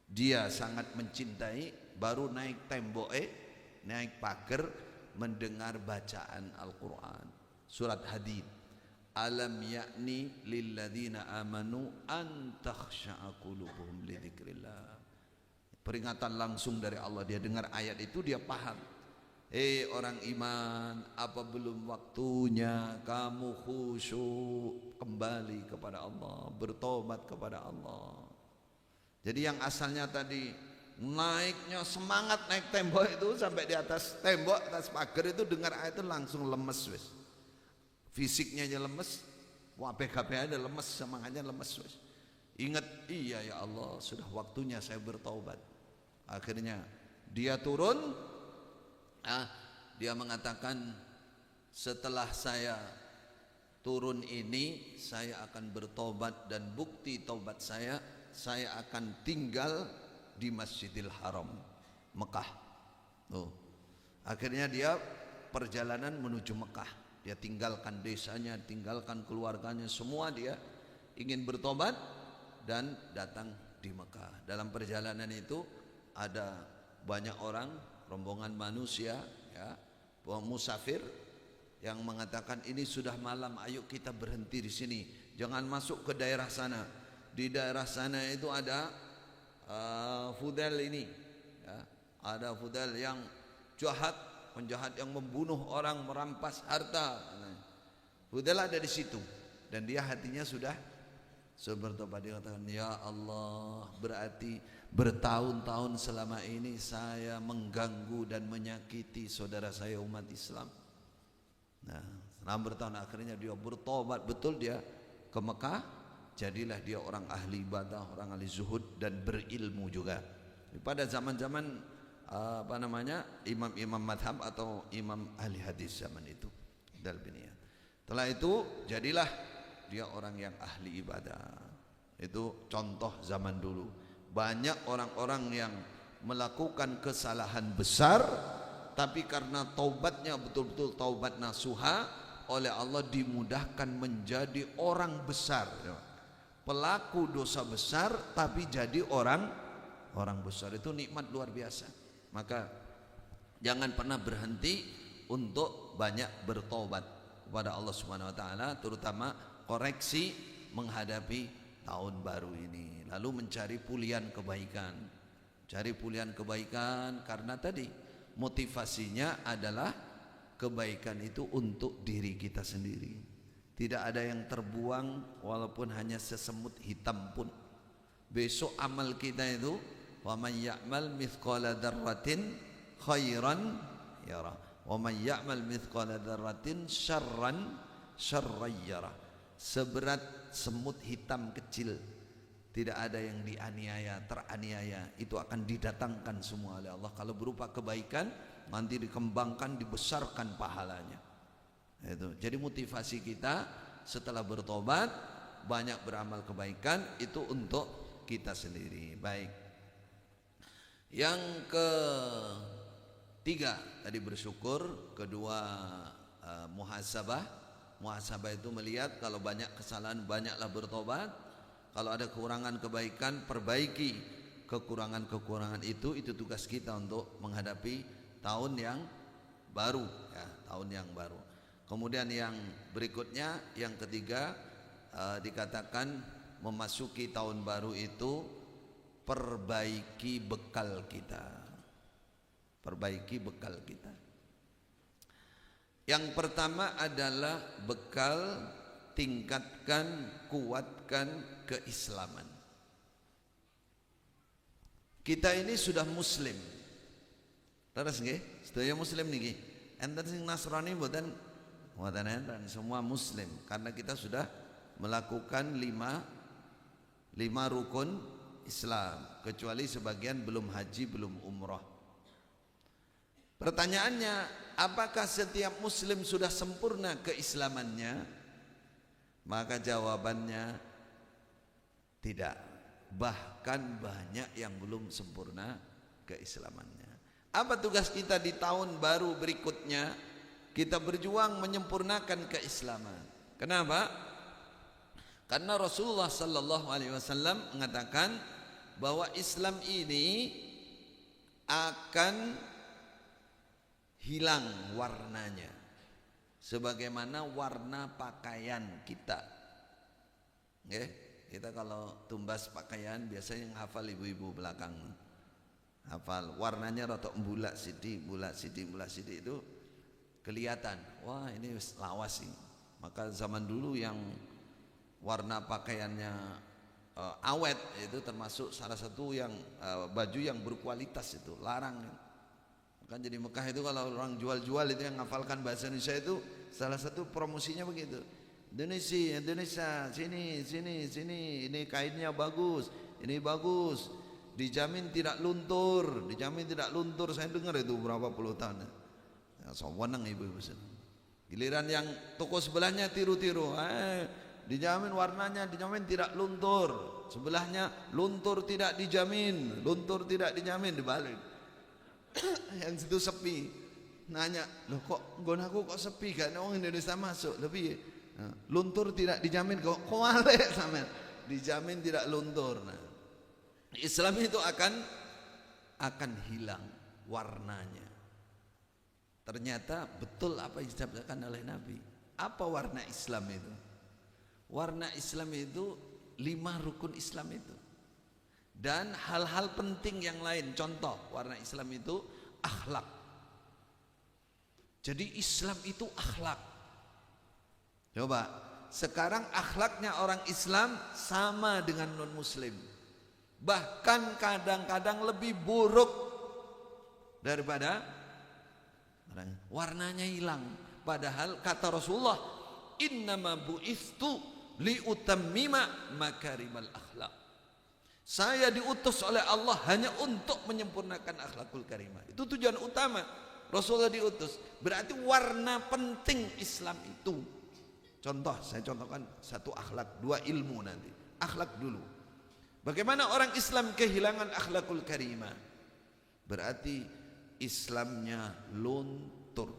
Speaker 2: dia sangat mencintai, baru naik tembok, naik pagar, mendengar bacaan Al-Quran surat Hadid, alam yakni lilladzina amanu an takhsha'a qulubuhum li dzikrillah. Peringatan langsung dari Allah. Dia dengar ayat itu, dia paham, orang iman, apa belum waktunya kamu khusyuk kembali kepada Allah, bertobat kepada Allah. Jadi yang asalnya tadi naiknya semangat naik tembok itu sampai di atas tembok, atas pagar itu, dengar ayat itu langsung lemes wis. Fisiknya aja lemes, PKP ada lemes, semangatnya lemes wis. Ingat, iya ya Allah, sudah waktunya saya bertaubat. Akhirnya dia turun, dia mengatakan, setelah saya turun ini saya akan bertobat, dan bukti taubat saya akan tinggal di Masjidil Haram Mekah. Akhirnya dia perjalanan menuju Mekah. Dia tinggalkan desanya, tinggalkan keluarganya, semua dia ingin bertobat dan datang di Mekah. Dalam perjalanan itu ada banyak orang, rombongan manusia, ya, musafir yang mengatakan, ini sudah malam, ayo kita berhenti di sini, jangan masuk ke daerah sana. Di daerah sana itu ada Fudail ini, ya, ada Fudail yang jahat, penjahat yang membunuh orang, merampas harta. Fudail ada di situ, dan dia hatinya sudah bertobat. Dia katakan, ya Allah, berarti bertahun-tahun selama ini saya mengganggu dan menyakiti saudara saya umat Islam. Nah, selama bertahun, akhirnya dia bertobat betul, dia ke Mekah. Jadilah dia orang ahli ibadah, orang ahli zuhud, dan berilmu juga. Pada zaman-zaman imam-imam madhab atau imam ahli hadis zaman itu. Setelah itu jadilah dia orang yang ahli ibadah. Itu contoh zaman dulu. Banyak orang-orang yang melakukan kesalahan besar, tapi karena taubatnya betul-betul taubat nasuha, oleh Allah dimudahkan menjadi orang besar. Pelaku dosa besar tapi jadi orang besar, itu nikmat luar biasa. Maka jangan pernah berhenti untuk banyak bertobat kepada Allah Subhanahu wa taala, terutama koreksi menghadapi tahun baru ini. Lalu mencari pulian kebaikan. Cari pulian kebaikan karena tadi motivasinya adalah kebaikan itu untuk diri kita sendiri. Tidak ada yang terbuang walaupun hanya sesemut hitam pun. Besok amal kita itu wa may ya'mal mithqala dzarratin khairan yara wa may ya'mal mithqala dzarratin syarran yara. Seberat semut hitam kecil, tidak ada yang dianiaya, teraniaya, itu akan didatangkan semua oleh Allah. Kalau berupa kebaikan, nanti dikembangkan, dibesarkan pahalanya. Itu. Jadi motivasi kita setelah bertobat, banyak beramal kebaikan, itu untuk kita sendiri. Baik. Yang ketiga tadi bersyukur, kedua muhasabah. Muhasabah itu melihat kalau banyak kesalahan, banyaklah bertobat. Kalau ada kekurangan kebaikan, perbaiki kekurangan-kekurangan itu tugas kita untuk menghadapi tahun yang baru, ya, tahun yang baru. Kemudian yang berikutnya, yang ketiga, dikatakan memasuki tahun baru itu perbaiki bekal kita. Perbaiki bekal kita. Yang pertama adalah bekal, tingkatkan, kuatkan keislaman. Kita ini sudah muslim. Terus nggih, sedaya muslim niki. Enten sing Nasrani mboten enten, semua muslim karena kita sudah melakukan lima rukun Islam, kecuali sebagian belum haji, belum umrah. Pertanyaannya, apakah setiap muslim sudah sempurna keislamannya? Maka jawabannya tidak. Bahkan banyak yang belum sempurna keislamannya. Apa tugas kita di tahun baru berikutnya? Kita berjuang menyempurnakan keislaman. Kenapa? Karena Rasulullah sallallahu alaihi wasallam mengatakan bahwa Islam ini akan hilang warnanya sebagaimana warna pakaian kita. Nggih, kita kalau tumbas pakaian biasanya yang hafal ibu-ibu belakang. Hafal warnanya rada bulat sithik itu kelihatan. Wah, ini lawas sih. Maka zaman dulu yang warna pakaiannya awet itu termasuk salah satu yang baju yang berkualitas, itu larang. Kan jadi Mekah itu kalau orang jual-jual itu yang ngafalkan bahasa Indonesia itu salah satu promosinya begitu. Indonesia, sini, ini kainnya bagus, ini bagus, dijamin tidak luntur. Saya dengar itu berapa puluh tahun. Ya, sewenang ibu-ibu. Giliran yang toko sebelahnya tiru-tiru, dijamin warnanya, dijamin tidak luntur. Sebelahnya luntur tidak dijamin, dibalik. Yang situ sepi, nanya, loh kok nggonaku kok sepi, gak ada orang Indonesia masuk, lebih luntur tidak dijamin, kok wale sampean, dijamin tidak luntur. Nah, Islam itu akan hilang warnanya. Ternyata betul apa yang disabdakan oleh Nabi. Apa warna Islam itu? Warna Islam itu 5 rukun Islam itu. Dan hal-hal penting yang lain. Contoh, warna Islam itu akhlak. Jadi Islam itu akhlak. Coba, sekarang akhlaknya orang Islam sama dengan non-muslim. Bahkan kadang-kadang lebih buruk daripada warnanya hilang. Padahal kata Rasulullah, innama bu'istu liutammima makarimal akhlak. Saya diutus oleh Allah hanya untuk menyempurnakan akhlakul karimah. Itu tujuan utama Rasulullah diutus. Berarti warna penting Islam itu. Contoh, saya contohkan satu akhlak, 2 ilmu nanti. Akhlak dulu. Bagaimana orang Islam kehilangan akhlakul karimah? Berarti Islamnya luntur.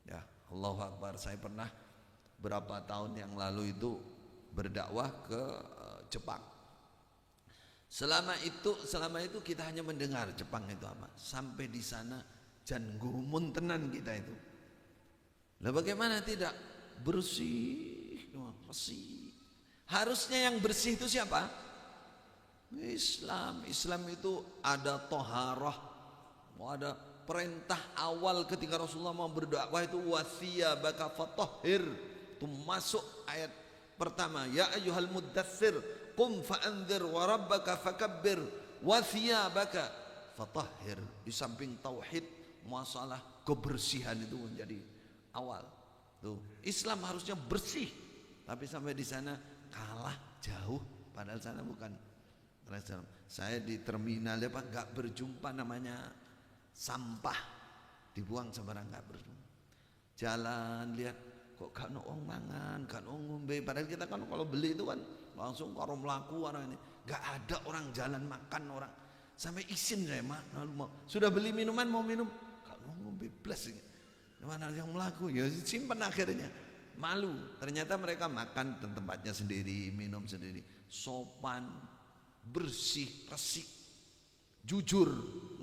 Speaker 2: Ya, Allahu Akbar. Saya pernah berapa tahun yang lalu itu berdakwah ke Jepang. Selama itu kita hanya mendengar Jepang itu apa. Sampai di sana jan gumun tenan kita itu. Lah bagaimana tidak bersih? Harusnya yang bersih itu siapa? Islam. Islam itu ada toharah, ada perintah awal ketika Rasulullah mau berdakwah itu wasiyabaka fatahhir. Itu masuk ayat pertama, ya ayyuhal muddatsir qum fa'anzir wa rabbaka fakabbir wasiyabaka fatahhir. Di samping tauhid, masalah kebersihan itu menjadi awal. Tuh, Islam harusnya bersih, tapi sampai di sana kalah jauh, padahal sana bukan. Saya di terminal ya Pak, nggak berjumpa namanya sampah dibuang sembarang, nggak berjumpa. Jalan lihat kok gak ono wong mangan, gak ono ngombe, padahal kita kan kalau beli itu kan langsung karo mlaku orang ini. Nggak ada orang jalan makan orang. Sampai izin saya Mak, sudah beli minuman mau minum, gak mau ngombe blas. Mana yang melaku ya simpan, akhirnya malu. Ternyata mereka makan di tempatnya sendiri, minum sendiri, sopan, bersih, resik, jujur.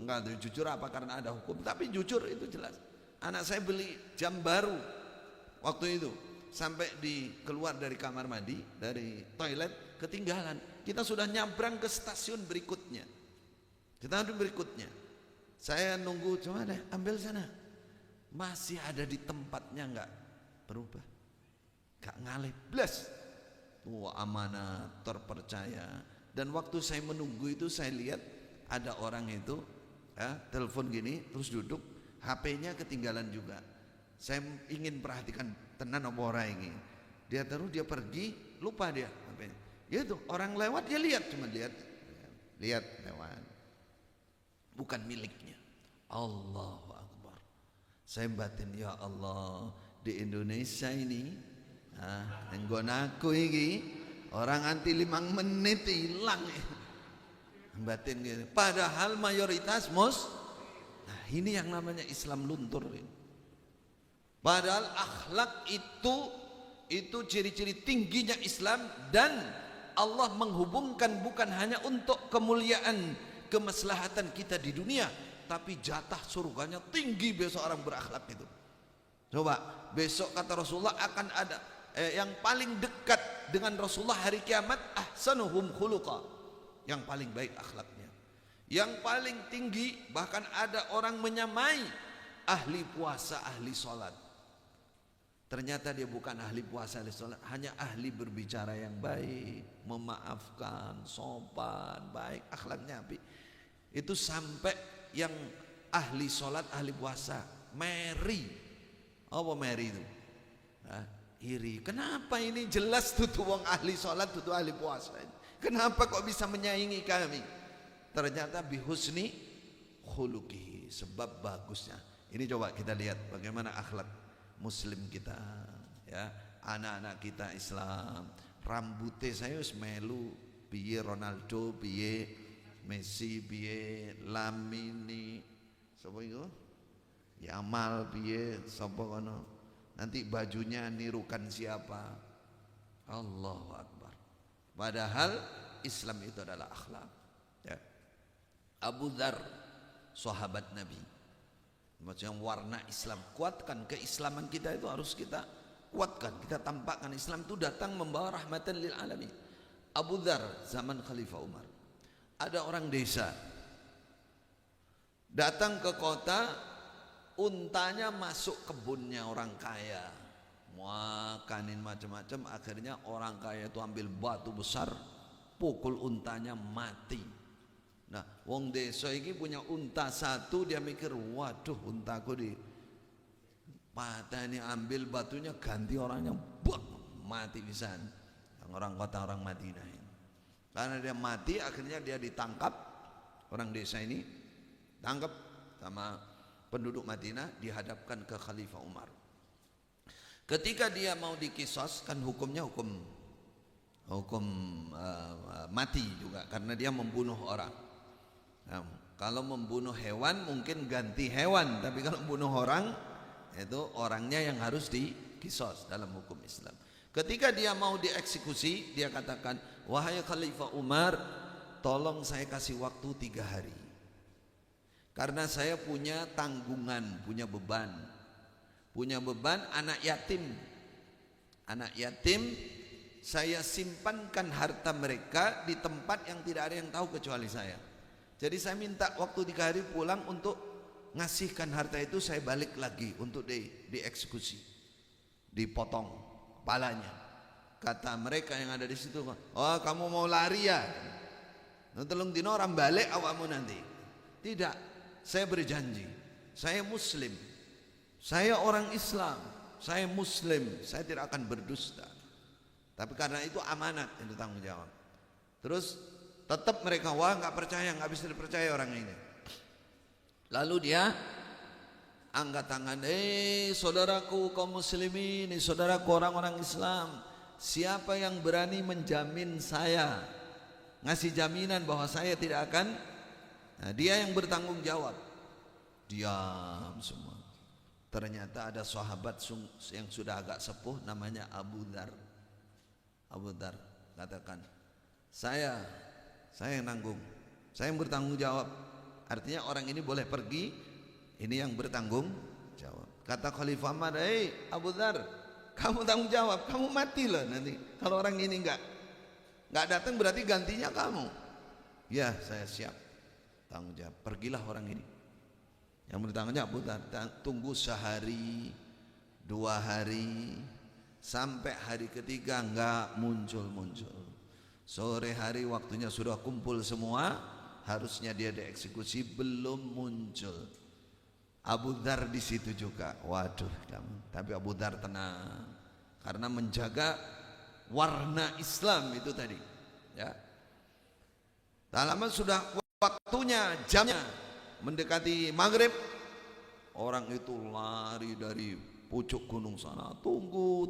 Speaker 2: Enggak jujur apa karena ada hukum, tapi jujur itu jelas. Anak saya beli jam baru waktu itu, sampai keluar dari kamar mandi, dari toilet ketinggalan. Kita sudah nyabrang ke stasiun berikutnya. Saya nunggu, coba deh ambil sana. Masih ada di tempatnya, enggak berubah, enggak ngalih blas. Amanah, terpercaya. Dan waktu saya menunggu itu saya lihat ada orang itu telepon gini terus duduk, HP-nya ketinggalan juga. Saya ingin perhatikan tenan apa orang ini. Dia terus dia pergi, lupa dia HP-nya. Ya itu orang lewat dia lihat, cuma lihat lewat. Bukan miliknya. Allahu Akbar. Saya batin, ya Allah, di Indonesia ini nggonaku iki orang anti 5 menit hilang. Batin gitu. Padahal mayoritas nah ini yang namanya Islam luntur ini. Padahal akhlak itu ciri-ciri tingginya Islam, dan Allah menghubungkan bukan hanya untuk kemuliaan kemaslahatan kita di dunia, tapi jatah surganya tinggi besok orang berakhlak itu. Coba besok kata Rasulullah akan ada yang paling dekat dengan Rasulullah hari kiamat ahsanuhum khuluqa, yang paling baik akhlaknya. Yang paling tinggi bahkan ada orang menyamai ahli puasa, ahli sholat. Ternyata dia bukan ahli puasa, ahli sholat, hanya ahli berbicara yang baik, memaafkan, sopan, baik, akhlaknya api. Itu sampai yang ahli sholat, ahli puasa, Mary. Apa Mary itu? Iri. Kenapa ini jelas tuh wong ahli sholat, tuh ahli puasa. Kenapa kok bisa menyaingi kami? Ternyata bihusni khuluqihi, sebab bagusnya. Ini coba kita lihat bagaimana akhlak muslim kita, ya. Anak-anak kita Islam. Rambutnya saya wis melu piye Ronaldo, piye Messi, piye Lamini, sapa iku? Yamal piye, sapa kono. Nanti bajunya nirukan siapa? Allahu Akbar. Padahal Islam itu adalah akhlak, ya. Abu Dzar, sahabat Nabi, maksudnya warna Islam, kuatkan keislaman kita itu harus kita kuatkan, kita tampakkan. Islam itu datang membawa rahmatan lil alamin. Abu Dzar zaman Khalifah Umar, ada orang desa datang ke kota, untanya masuk kebunnya orang kaya, makanin macam-macam. Akhirnya orang kaya itu ambil batu besar, pukul untanya, mati. Nah, wong desa ini punya unta satu, dia mikir, waduh untaku di patah ini, ambil batunya ganti orangnya, buk, mati pisan. Orang kota, orang Madinah ini. Karena dia mati, akhirnya dia ditangkap, orang desa ini tangkap sama penduduk Madinah, dihadapkan ke Khalifah Umar. Ketika dia mau dikisos, kan hukumnya hukum mati juga, karena dia membunuh orang. Nah, kalau membunuh hewan mungkin ganti hewan, tapi kalau membunuh orang itu orangnya yang harus dikisos dalam hukum Islam. Ketika dia mau dieksekusi, dia katakan, wahai Khalifah Umar, tolong saya kasih waktu 3 hari, karena saya punya tanggungan, punya beban anak yatim. Saya simpankan harta mereka di tempat yang tidak ada yang tahu kecuali saya. Jadi saya minta waktu 3 hari pulang untuk ngasihkan harta itu, saya balik lagi untuk dieksekusi, dipotong kepalanya. Kata mereka yang ada di situ, oh kamu mau lari ya? Telung dino orang balik awakmu nanti. Tidak, saya berjanji, saya muslim, saya orang Islam, saya muslim, saya tidak akan berdusta. Tapi karena itu amanat, itu tanggung jawab. Terus tetap mereka, wah nggak percaya, nggak bisa dipercaya orang ini. Lalu dia angkat tangan, saudaraku kaum muslimin, saudaraku orang-orang Islam, siapa yang berani menjamin saya, ngasih jaminan bahwa saya tidak akan, nah, dia yang bertanggung jawab. Diam semua. Ternyata ada sahabat yang sudah agak sepuh, namanya Abu Dzar. Abu Dzar katakan, saya yang nanggung, saya yang bertanggung jawab. Artinya orang ini boleh pergi, ini yang bertanggung jawab. Kata Khalifah Umar, Abu Dzar, kamu tanggung jawab, kamu mati loh nanti. Kalau orang ini nggak datang berarti gantinya kamu. Ya, saya siap tanggung jawab. Pergilah orang ini. Yang bertanggung jawab Abu Dzar. Tunggu sehari, 2 hari, sampai hari ketiga nggak muncul. Sore hari waktunya sudah kumpul semua, harusnya dia dieksekusi, belum muncul. Abu Dzar di situ juga. Waduh, tapi Abu Dzar tenang karena menjaga warna Islam itu tadi. Ya. Tak lama sudah waktunya, jamnya mendekati maghrib, orang itu lari dari pucuk gunung sana, tunggu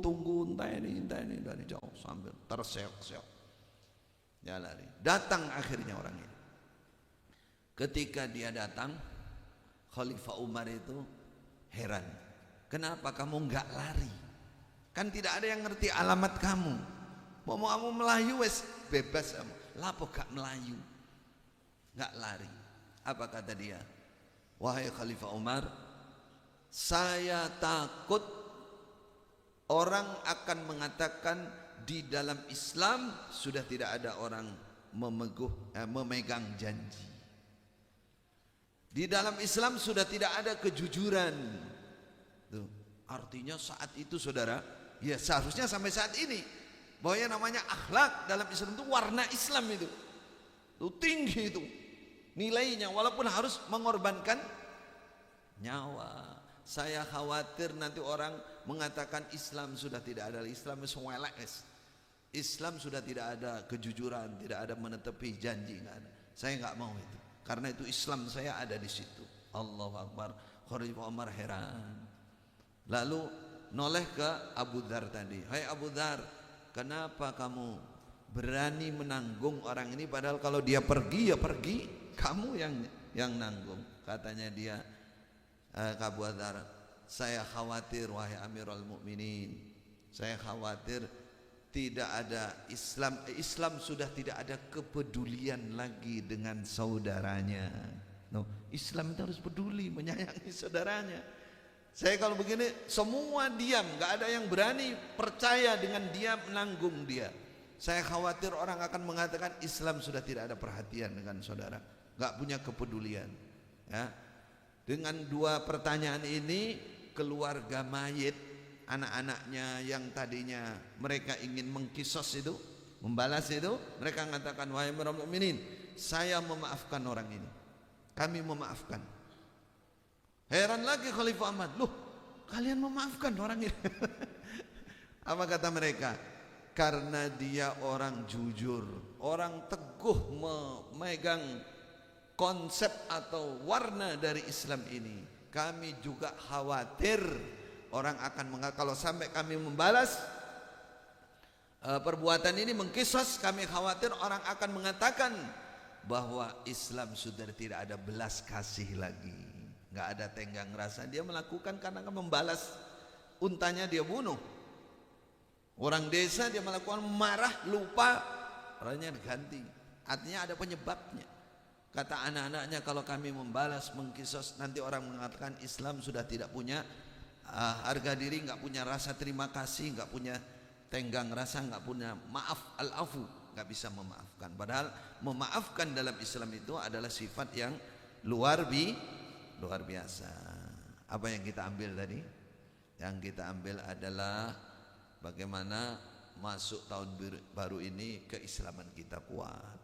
Speaker 2: entah ini dari jauh sambil terseok-seok. Dia lari. Datang akhirnya orang ini. Ketika dia datang, Khalifah Umar itu heran. Kenapa kamu enggak lari? Kan tidak ada yang ngerti alamat kamu. Mau kamu melayu wes bebas kamu. Lapo gak melayu? Enggak lari. Apa kata dia? Wahai Khalifah Umar, saya takut orang akan mengatakan di dalam Islam sudah tidak ada orang memegang janji. Di dalam Islam sudah tidak ada kejujuran. Tuh, artinya saat itu saudara, ya seharusnya sampai saat ini, bahwa yang namanya akhlak dalam Islam itu warna Islam itu tinggi itu nilainya, walaupun harus mengorbankan nyawa. Saya khawatir nanti orang mengatakan Islam sudah tidak ada, Islam Islam sudah tidak ada kejujuran, tidak ada menetepi janji, nggak ada. Saya nggak mau itu, karena itu Islam saya ada di situ. Allahu Akbar. Khalifah Umar heran. Lalu noleh ke Abu Dzar tadi. Hai Abu Dzar, kenapa kamu berani menanggung orang ini, padahal kalau dia pergi ya pergi, kamu yang nanggung. Katanya dia, Abu Dzar, saya khawatir wahai Amirul Mukminin, saya khawatir tidak ada Islam sudah tidak ada kepedulian lagi dengan saudaranya. Islam itu harus peduli, menyayangi saudaranya. Saya kalau begini semua diam, nggak ada yang berani percaya dengan dia, menanggung dia. Saya khawatir orang akan mengatakan Islam sudah tidak ada perhatian dengan saudara, nggak punya kepedulian. Ya. Dengan 2 pertanyaan ini, keluarga mayit, anak-anaknya yang tadinya mereka ingin mengkisos itu, membalas itu, mereka mengatakan, wahai Amirul Mukminin, saya memaafkan orang ini, kami memaafkan. Heran lagi Khalifah Ahmad, loh kalian memaafkan orang ini? Apa kata mereka? Karena dia orang jujur, orang teguh memegang konsep atau warna dari Islam ini. Kami juga khawatir orang akan kalau sampai kami membalas perbuatan ini, mengkisos, kami khawatir orang akan mengatakan bahwa Islam sudah tidak ada belas kasih lagi, nggak ada tenggang rasa. Dia melakukan karena akan membalas, untanya dia bunuh, orang desa dia melakukan marah, lupa, orangnya diganti. Artinya ada penyebabnya. Kata anak-anaknya, kalau kami membalas, mengkisos, nanti orang mengatakan Islam sudah tidak punya harga diri, nggak punya rasa terima kasih, nggak punya tenggang rasa, nggak punya maaf, al-afu, nggak bisa memaafkan. Padahal memaafkan dalam Islam itu adalah sifat yang luar luar biasa. Apa yang kita ambil tadi? Yang kita ambil adalah bagaimana masuk tahun baru ini keislaman kita kuat.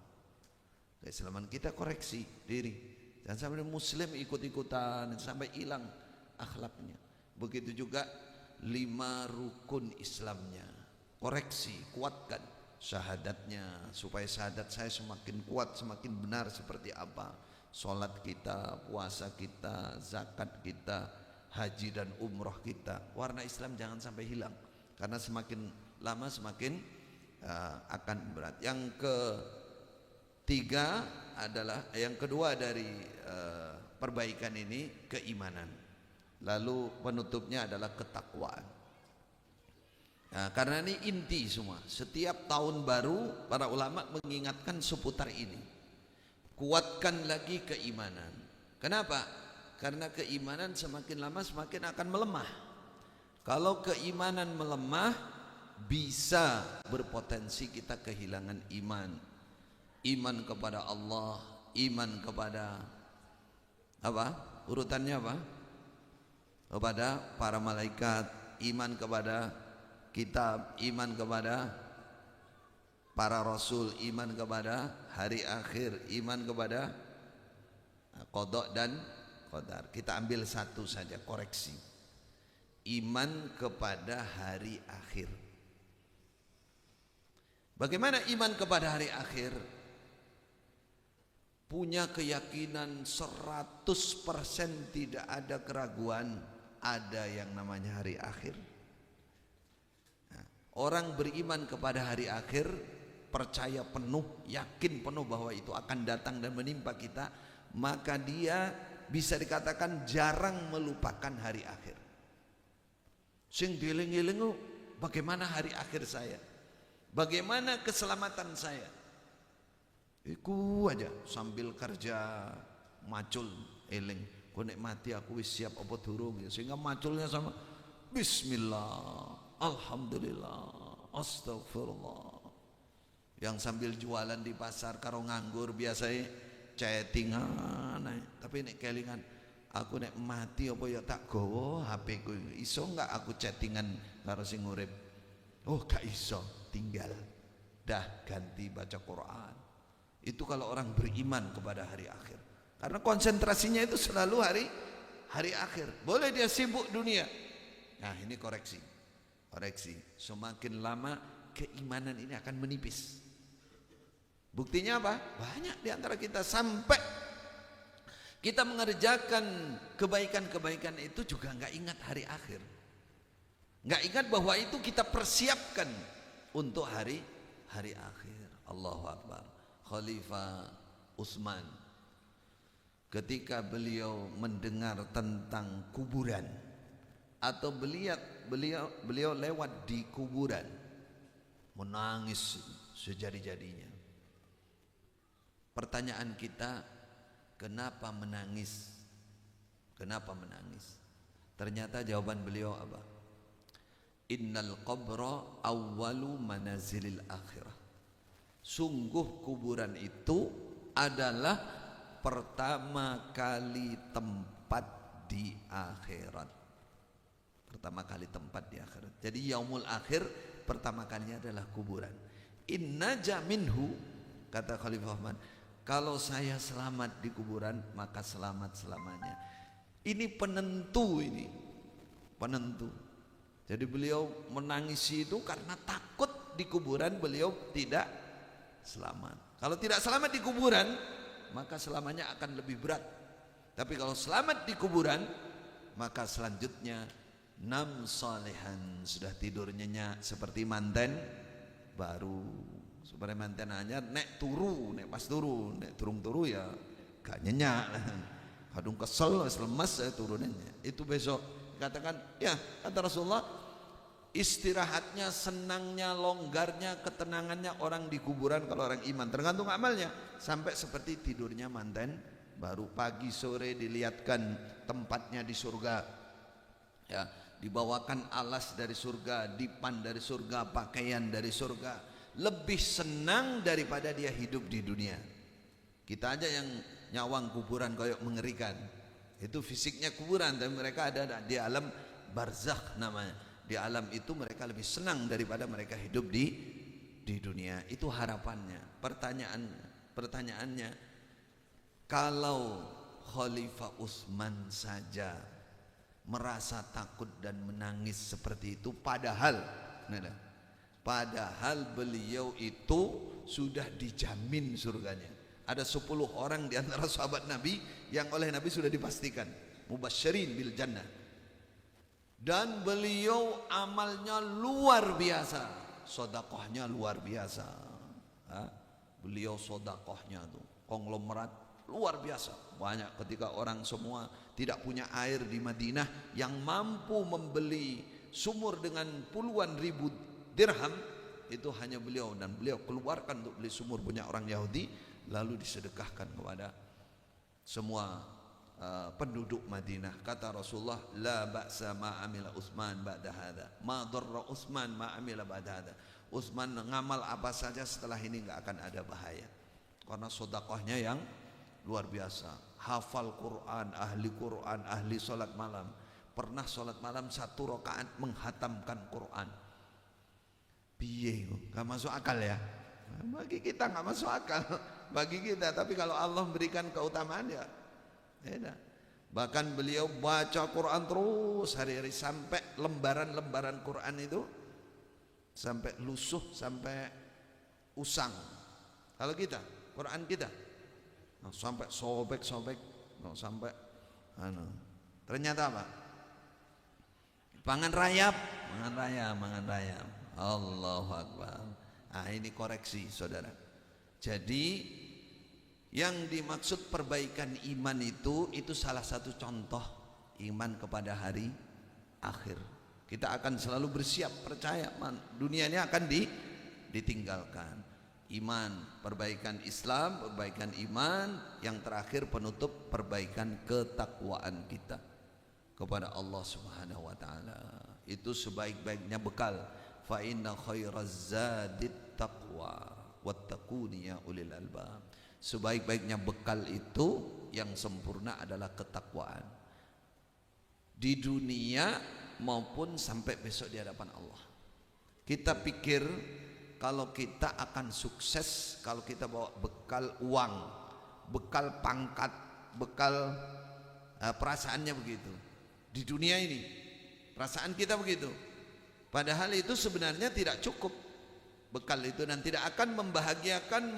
Speaker 2: Keislaman kita koreksi diri. Jangan sampai muslim ikut-ikutan sampai hilang akhlaknya. Begitu juga 5 rukun Islamnya. Koreksi, kuatkan syahadatnya supaya syahadat saya semakin kuat, semakin benar seperti apa. Salat kita, puasa kita, zakat kita, haji dan umroh kita. Warna Islam jangan sampai hilang. Karena semakin lama semakin akan berat. Yang ketiga adalah yang kedua dari perbaikan ini keimanan. Lalu penutupnya adalah ketakwaan. Nah, karena ini inti semua. Setiap tahun baru para ulama mengingatkan seputar ini. Kuatkan lagi keimanan. Kenapa? Karena keimanan semakin lama semakin akan melemah. Kalau keimanan melemah, bisa berpotensi kita kehilangan iman. Iman kepada Allah, iman kepada apa? Urutannya apa? Kepada para malaikat, iman kepada kitab, iman kepada para rasul, iman kepada hari akhir, iman kepada qada dan qadar. Kita ambil satu saja, koreksi. Iman kepada hari akhir. Bagaimana iman kepada hari akhir? Punya keyakinan 100% tidak ada keraguan, ada yang namanya hari akhir. Nah, orang beriman kepada hari akhir, percaya penuh, yakin penuh bahwa itu akan datang dan menimpa kita, maka dia bisa dikatakan jarang melupakan hari akhir. Sing dieling-eling bagaimana hari akhir saya, bagaimana keselamatan saya. Iku aja sambil kerja macul eling, ku nek mati aku wis siap apa durung ya, sehingga maculnya sama bismillah, alhamdulillah, astagfirullah. Yang sambil jualan di pasar karo nganggur biasanya chattingan, tapi nek kelingan aku nek mati apa ya tak gowo HP ku, iso enggak aku chattingan karo sing urip? Oh gak iso, tinggal dah ganti baca Quran. Itu kalau orang beriman kepada hari akhir. Karena konsentrasinya itu selalu hari akhir. Boleh dia sibuk dunia. Nah, ini koreksi. Koreksi. Semakin lama keimanan ini akan menipis. Buktinya apa? Banyak di antara kita sampai kita mengerjakan kebaikan-kebaikan itu juga enggak ingat hari akhir. Enggak ingat bahwa itu kita persiapkan untuk hari akhir. Allahu Akbar. Khalifah Utsman ketika beliau mendengar tentang kuburan atau beliau lewat di kuburan, menangis sejadi-jadinya. Pertanyaan kita, kenapa menangis? Kenapa menangis? Ternyata jawaban beliau apa? Innal qabra awwalu manazilil akhirah. Sungguh kuburan itu adalah pertama kali tempat di akhirat. Pertama kali tempat di akhirat. Jadi yaumul akhir pertama kalinya adalah kuburan. Inna jaminhu, kata Khalifah Utsman, kalau saya selamat di kuburan maka selamat selamanya. Ini penentu, ini penentu. Jadi beliau menangisi itu karena takut di kuburan beliau tidak selamat. Kalau tidak selamat di kuburan, maka selamanya akan lebih berat. Tapi kalau selamat di kuburan, maka selanjutnya nam salihan, sudah tidur nyenyak seperti manten baru. Seperti manten anyar nek turu, nek pas turu, nek turung turu ya gak nyenyak. Kadung kesel, lemas turunannya. Itu besok katakan, ya kata Rasulullah, istirahatnya, senangnya, longgarnya, ketenangannya orang di kuburan kalau orang iman, tergantung amalnya, sampai seperti tidurnya manten baru. Pagi sore dilihatkan tempatnya di surga, ya, dibawakan alas dari surga, dipan dari surga, pakaian dari surga, lebih senang daripada dia hidup di dunia. Kita aja yang nyawang kuburan kayak mengerikan, Itu fisiknya kuburan, tapi mereka ada di alam barzakh namanya. Di alam itu mereka lebih senang daripada mereka hidup di dunia. Itu harapannya. Pertanyaannya, kalau Khalifah Utsman saja merasa takut dan menangis seperti itu, padahal beliau itu sudah dijamin surganya. Ada 10 orang di antara sahabat Nabi yang oleh Nabi sudah dipastikan mubasysyirin bil jannah. Dan beliau amalnya luar biasa, sedekahnya luar biasa. Beliau sedekahnya tuh konglomerat luar biasa. Banyak ketika orang semua tidak punya air di Madinah, yang mampu membeli sumur dengan puluhan ribu dirham itu hanya beliau, dan beliau keluarkan untuk beli sumur punya orang Yahudi, lalu disedekahkan kepada semua penduduk Madinah. Kata Rasulullah, la ba'sa ma amila Utsman ba'da hadza, ma darra Utsman ma amila ba'da hadza. Utsman ngamal apa saja setelah ini enggak akan ada bahaya, karena sedekahnya yang luar biasa. Hafal Quran, ahli salat malam. Pernah salat malam 1 rakaat menghatamkan Quran. Piye, enggak masuk akal ya? Bagi kita enggak masuk akal, bagi kita. Tapi kalau Allah berikan keutamaan ya beda. Bahkan beliau baca Quran terus hari-hari sampai lembaran-lembaran Quran itu sampai lusuh, sampai usang. Kalau kita, Quran kita sampai sobek-sobek, sampai ternyata apa? Mangan rayap. Allahu Akbar. Ini koreksi saudara. Jadi yang dimaksud perbaikan iman itu salah satu contoh iman kepada hari akhir. Kita akan selalu bersiap, percaya dunia ini akan ditinggalkan. Iman, perbaikan Islam, perbaikan iman, yang terakhir penutup perbaikan ketakwaan kita kepada Allah Subhanahu wa taala. Itu sebaik-baiknya bekal. Fa inna khairaz zadit taqwa wattaquni ya ulil albab. Sebaik-baiknya bekal itu yang sempurna adalah ketakwaan di dunia maupun sampai besok di hadapan Allah. Kita pikir kalau kita akan sukses kalau kita bawa bekal uang, bekal pangkat, bekal perasaannya begitu. Di dunia ini perasaan kita begitu. Padahal itu sebenarnya tidak cukup bekal itu, dan tidak akan membahagiakan,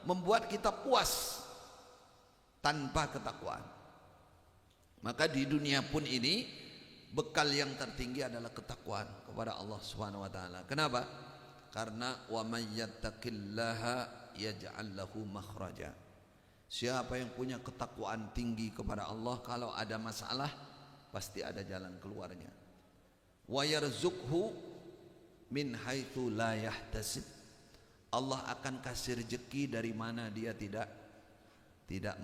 Speaker 2: membuat kita puas tanpa ketakwaan. Maka di dunia pun ini bekal yang tertinggi adalah ketakwaan kepada Allah Subhanahu wa taala. Kenapa? Karena wa may yattaqillaha yaj'al lahu makhraja. Siapa yang punya ketakwaan tinggi kepada Allah, kalau ada masalah pasti ada jalan keluarnya. Wa yarzuqhu min haitsu la yahtasib. Allah akan kasih rezeki dari mana dia tidak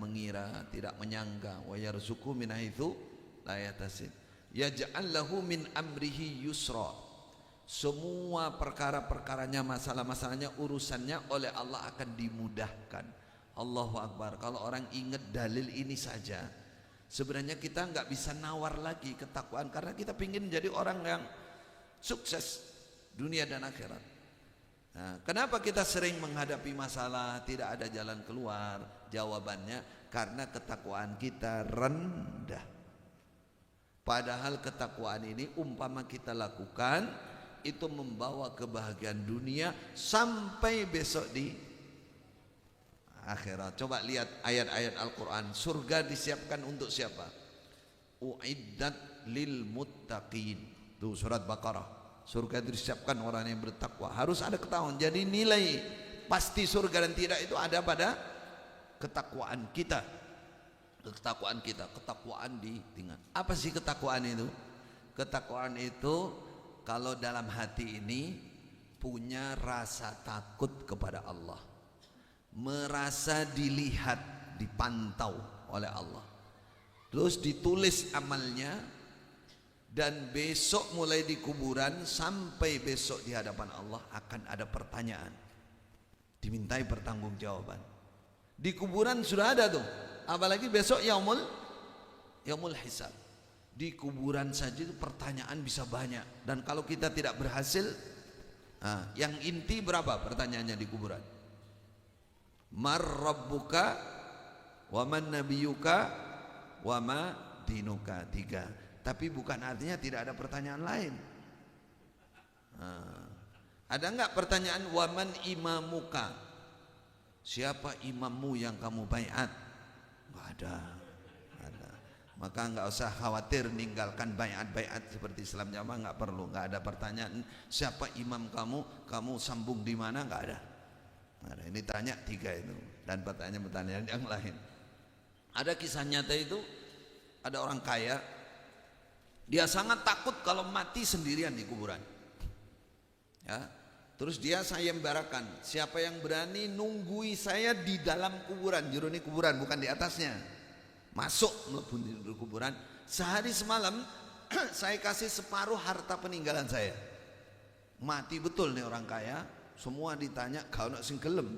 Speaker 2: mengira, tidak menyangka. Wa yarzuqhu min haitsu la yahtasib. Yaj'al lahu min amrihi yusra. Semua perkara-perkaranya, masalah-masalahnya, urusannya oleh Allah akan dimudahkan. Allahu Akbar. Kalau orang ingat dalil ini saja, sebenarnya kita nggak bisa nawar lagi ketakwaan, karena kita ingin jadi orang yang sukses dunia dan akhirat. Nah, kenapa kita sering menghadapi masalah tidak ada jalan keluar? Jawabannya karena ketakwaan kita rendah. Padahal ketakwaan ini umpama kita lakukan, itu membawa kebahagiaan dunia sampai besok di akhirat. Coba lihat ayat-ayat Al-Quran. Surga disiapkan untuk siapa? Uiddat lil muttaqin. Itu surat Baqarah. Surga itu disiapkan orang yang bertakwa. Harus ada ketakwaan. Jadi nilai pasti surga dan tidak itu ada pada ketakwaan kita. Ketakwaan ditinggal. Apa sih ketakwaan itu? Ketakwaan itu kalau dalam hati ini punya rasa takut kepada Allah, merasa dilihat, dipantau oleh Allah, terus ditulis amalnya, dan besok mulai di kuburan sampai besok di hadapan Allah akan ada pertanyaan, dimintai pertanggungjawaban. Di kuburan sudah ada tuh, apalagi besok yaumul yaumul hisab. Di kuburan saja itu pertanyaan bisa banyak, dan kalau kita tidak berhasil, yang inti berapa pertanyaannya di kuburan? Mar rabbuka wa man nabiyuka wa ma dinuka, 3. Tapi bukan artinya tidak ada pertanyaan lain. Ada enggak pertanyaan waman imamuka? Siapa imammu yang kamu baiat? Enggak ada. Maka enggak usah khawatir ninggalkan baiat-baiat seperti Islam Jamaah, enggak perlu, enggak ada pertanyaan siapa imam kamu sambung di mana, enggak ada. Nah, ini tanya 3 itu, dan pertanyaan-pertanyaan yang lain. Ada kisah nyata itu, ada orang kaya, dia sangat takut kalau mati sendirian di kuburan. Ya, terus dia sayembarakan, siapa yang berani nunggui saya di dalam kuburan, juruni kuburan bukan di atasnya, masuk melebur di kuburan, sehari semalam saya kasih separuh harta peninggalan saya. Mati betul nih orang kaya, semua ditanya kau nak sing gelem,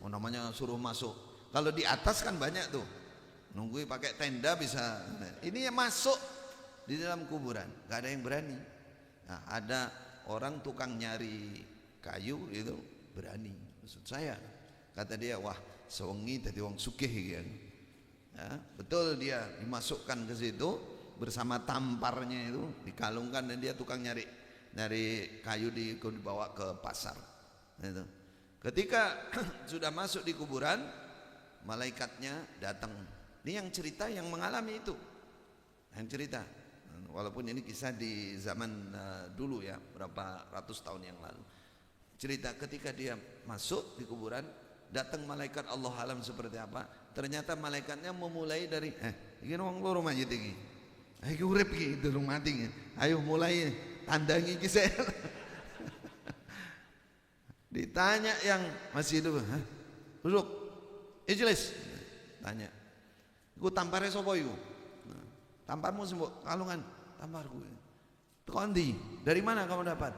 Speaker 2: namanya suruh masuk. Kalau di atas kan banyak tuh, nunggui pakai tenda bisa. Ini yang masuk di dalam kuburan, gak ada yang berani. Nah, ada orang tukang nyari kayu itu berani. Maksud saya, kata dia, wah sewengi tadi wong sugih gitu. Ya, betul, dia dimasukkan ke situ bersama tamparnya itu, dikalungkan, dan dia tukang nyari kayu dibawa ke pasar. Itu. Ketika sudah masuk di kuburan, malaikatnya datang. Ini yang cerita yang mengalami itu, yang cerita. Walaupun ini kisah di zaman dulu ya, berapa ratus tahun yang lalu. Cerita ketika dia masuk di kuburan, datang malaikat Allah alam seperti apa. Ternyata malaikatnya memulai dari iki wong loro mayit iki. Iki urip iki durung mati. Ayo mulai tandangi iki sik. Ditanya yang masih hidup, duduk, ijlis. Tanya, iku tampare sapa iku? Tamparmu sembuh, kalungan, tamparku. Teko ndi? Dari mana kamu dapat?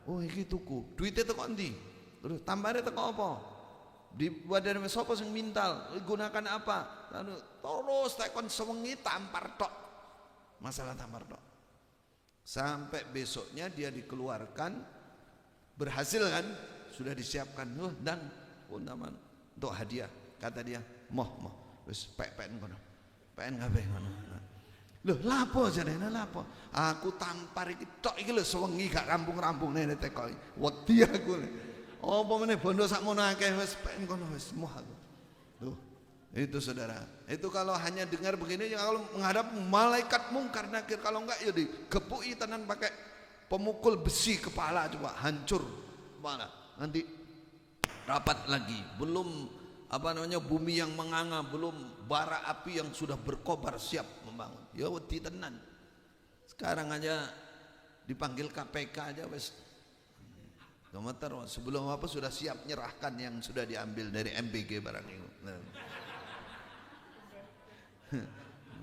Speaker 2: Oh, iki tuku. Duitnya teko ndi? Terus tampare teko apa? Dibuat dari sapa sing mintal? Gunakan apa? Lalu terus tekon sewengi tampar tok. Masalah tampar tok. Sampai besoknya dia dikeluarkan, berhasil kan? Sudah disiapkan. Dan undangan untuk hadiah. Kata dia, moh, wis pek-peken kono. Peken kabeh ngono. Loh, lapo jarene lapo? Aku tampar iki tok iki lho sewengi gak rampung-rampung nene teko. Wedi aku. Apa meneh bondo sakmono akeh wis peken kono wis moh aku. Tuh, itu saudara. Itu kalau hanya dengar begini, kalau menghadap malaikat mungkar nakir, kalau enggak ya digepuki tenan pakai pemukul besi kepala, coba hancur kepala. Nanti rapat lagi, belum bumi yang menganga, belum bara api yang sudah berkobar siap membangun. Ya wedi tenan. Sekarang aja dipanggil KPK aja wes komentar, sebelum apa sudah siap nyerahkan yang sudah diambil dari MBG barang itu.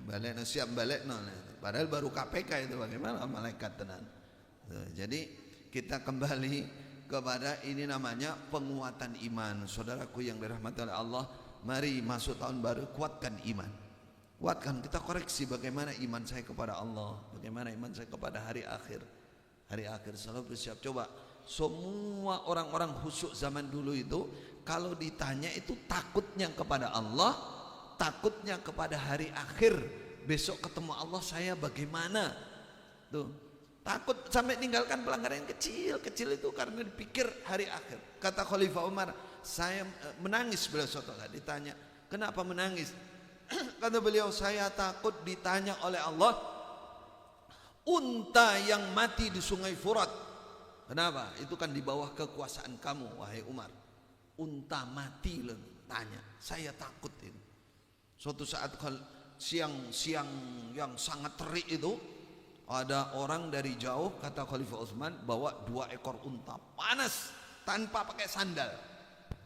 Speaker 2: Balik siap balik padahal baru KPK itu, bagaimana malaikat tenan. Jadi kita kembali kepada ini, namanya penguatan iman. Saudaraku yang dirahmati oleh Allah, mari masuk tahun baru kuatkan iman. Kuatkan, kita koreksi bagaimana iman saya kepada Allah, bagaimana iman saya kepada hari akhir. Hari akhir selalu bersiap. Coba semua orang-orang khusyuk zaman dulu itu kalau ditanya itu takutnya kepada Allah, takutnya kepada hari akhir, besok ketemu Allah saya bagaimana. Tuh, takut sampai tinggalkan pelanggaran yang kecil itu karena dipikir hari akhir. Kata Khalifah Umar, saya menangis beliau suatu kali ditanya, kenapa menangis? Kata beliau, saya takut ditanya oleh Allah, unta yang mati di sungai Furat. Kenapa? Itu kan di bawah kekuasaan kamu, wahai Umar. Unta mati loh, tanya. Saya takut ini. Suatu saat siang yang sangat terik itu, ada orang dari jauh, kata Khalifah Utsman, bawa 2 ekor unta panas tanpa pakai sandal,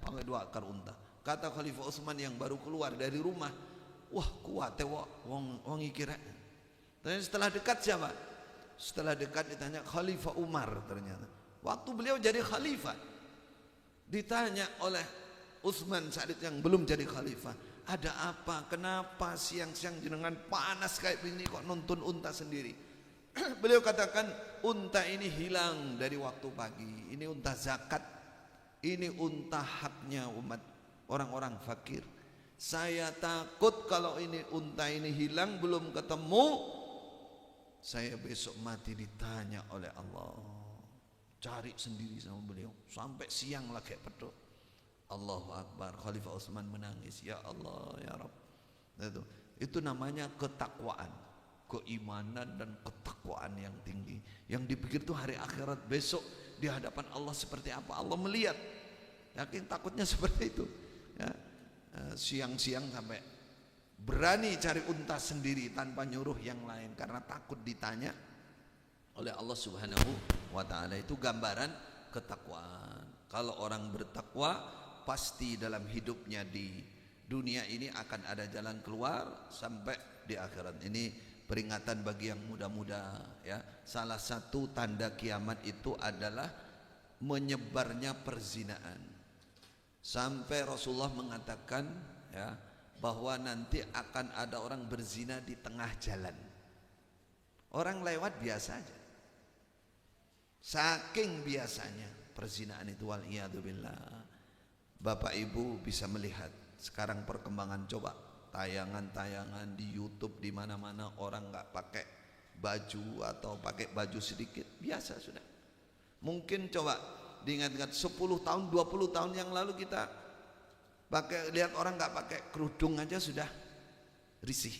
Speaker 2: pakai 2 ekor unta. Kata Khalifah Utsman yang baru keluar dari rumah, wah kuat wong iki rek. Ternyata setelah dekat siapa? Setelah dekat ditanya Khalifah Umar. Ternyata waktu beliau jadi khalifah ditanya oleh Utsman saat itu yang belum jadi khalifah, ada apa? Kenapa siang-siang jenengan panas kayak begini kok nonton unta sendiri? Beliau katakan, unta ini hilang dari waktu pagi. Ini unta zakat. Ini unta haknya umat orang-orang fakir. Saya takut kalau ini unta ini hilang belum ketemu, saya besok mati ditanya oleh Allah. Cari sendiri sama beliau sampai siang lah kayak pedot. Allahu Akbar. Khalifah Utsman menangis, ya Allah ya Rabb. Itu namanya ketakwaan, keimanan dan ketakwaan yang tinggi. Yang dipikir itu hari akhirat, besok di hadapan Allah seperti apa, Allah melihat. Yakin takutnya seperti itu ya. Siang-siang sampai berani cari unta sendiri tanpa nyuruh yang lain karena takut ditanya oleh Allah Subhanahu wa ta'ala. Itu gambaran ketakwaan. Kalau orang bertakwa pasti dalam hidupnya di dunia ini akan ada jalan keluar sampai di akhirat. Ini peringatan bagi yang muda-muda ya. Salah satu tanda kiamat itu adalah menyebarnya perzinaan. Sampai Rasulullah mengatakan ya, bahwa nanti akan ada orang berzina di tengah jalan. Orang lewat biasa aja. Saking biasanya perzinaan itu, wal iyadu billah. Bapak Ibu bisa melihat sekarang perkembangan, coba tayangan-tayangan di YouTube di mana-mana orang nggak pakai baju atau pakai baju sedikit, biasa sudah. Mungkin coba diingat-ingat 10 tahun 20 tahun yang lalu kita pakai, lihat orang nggak pakai kerudung aja sudah risih.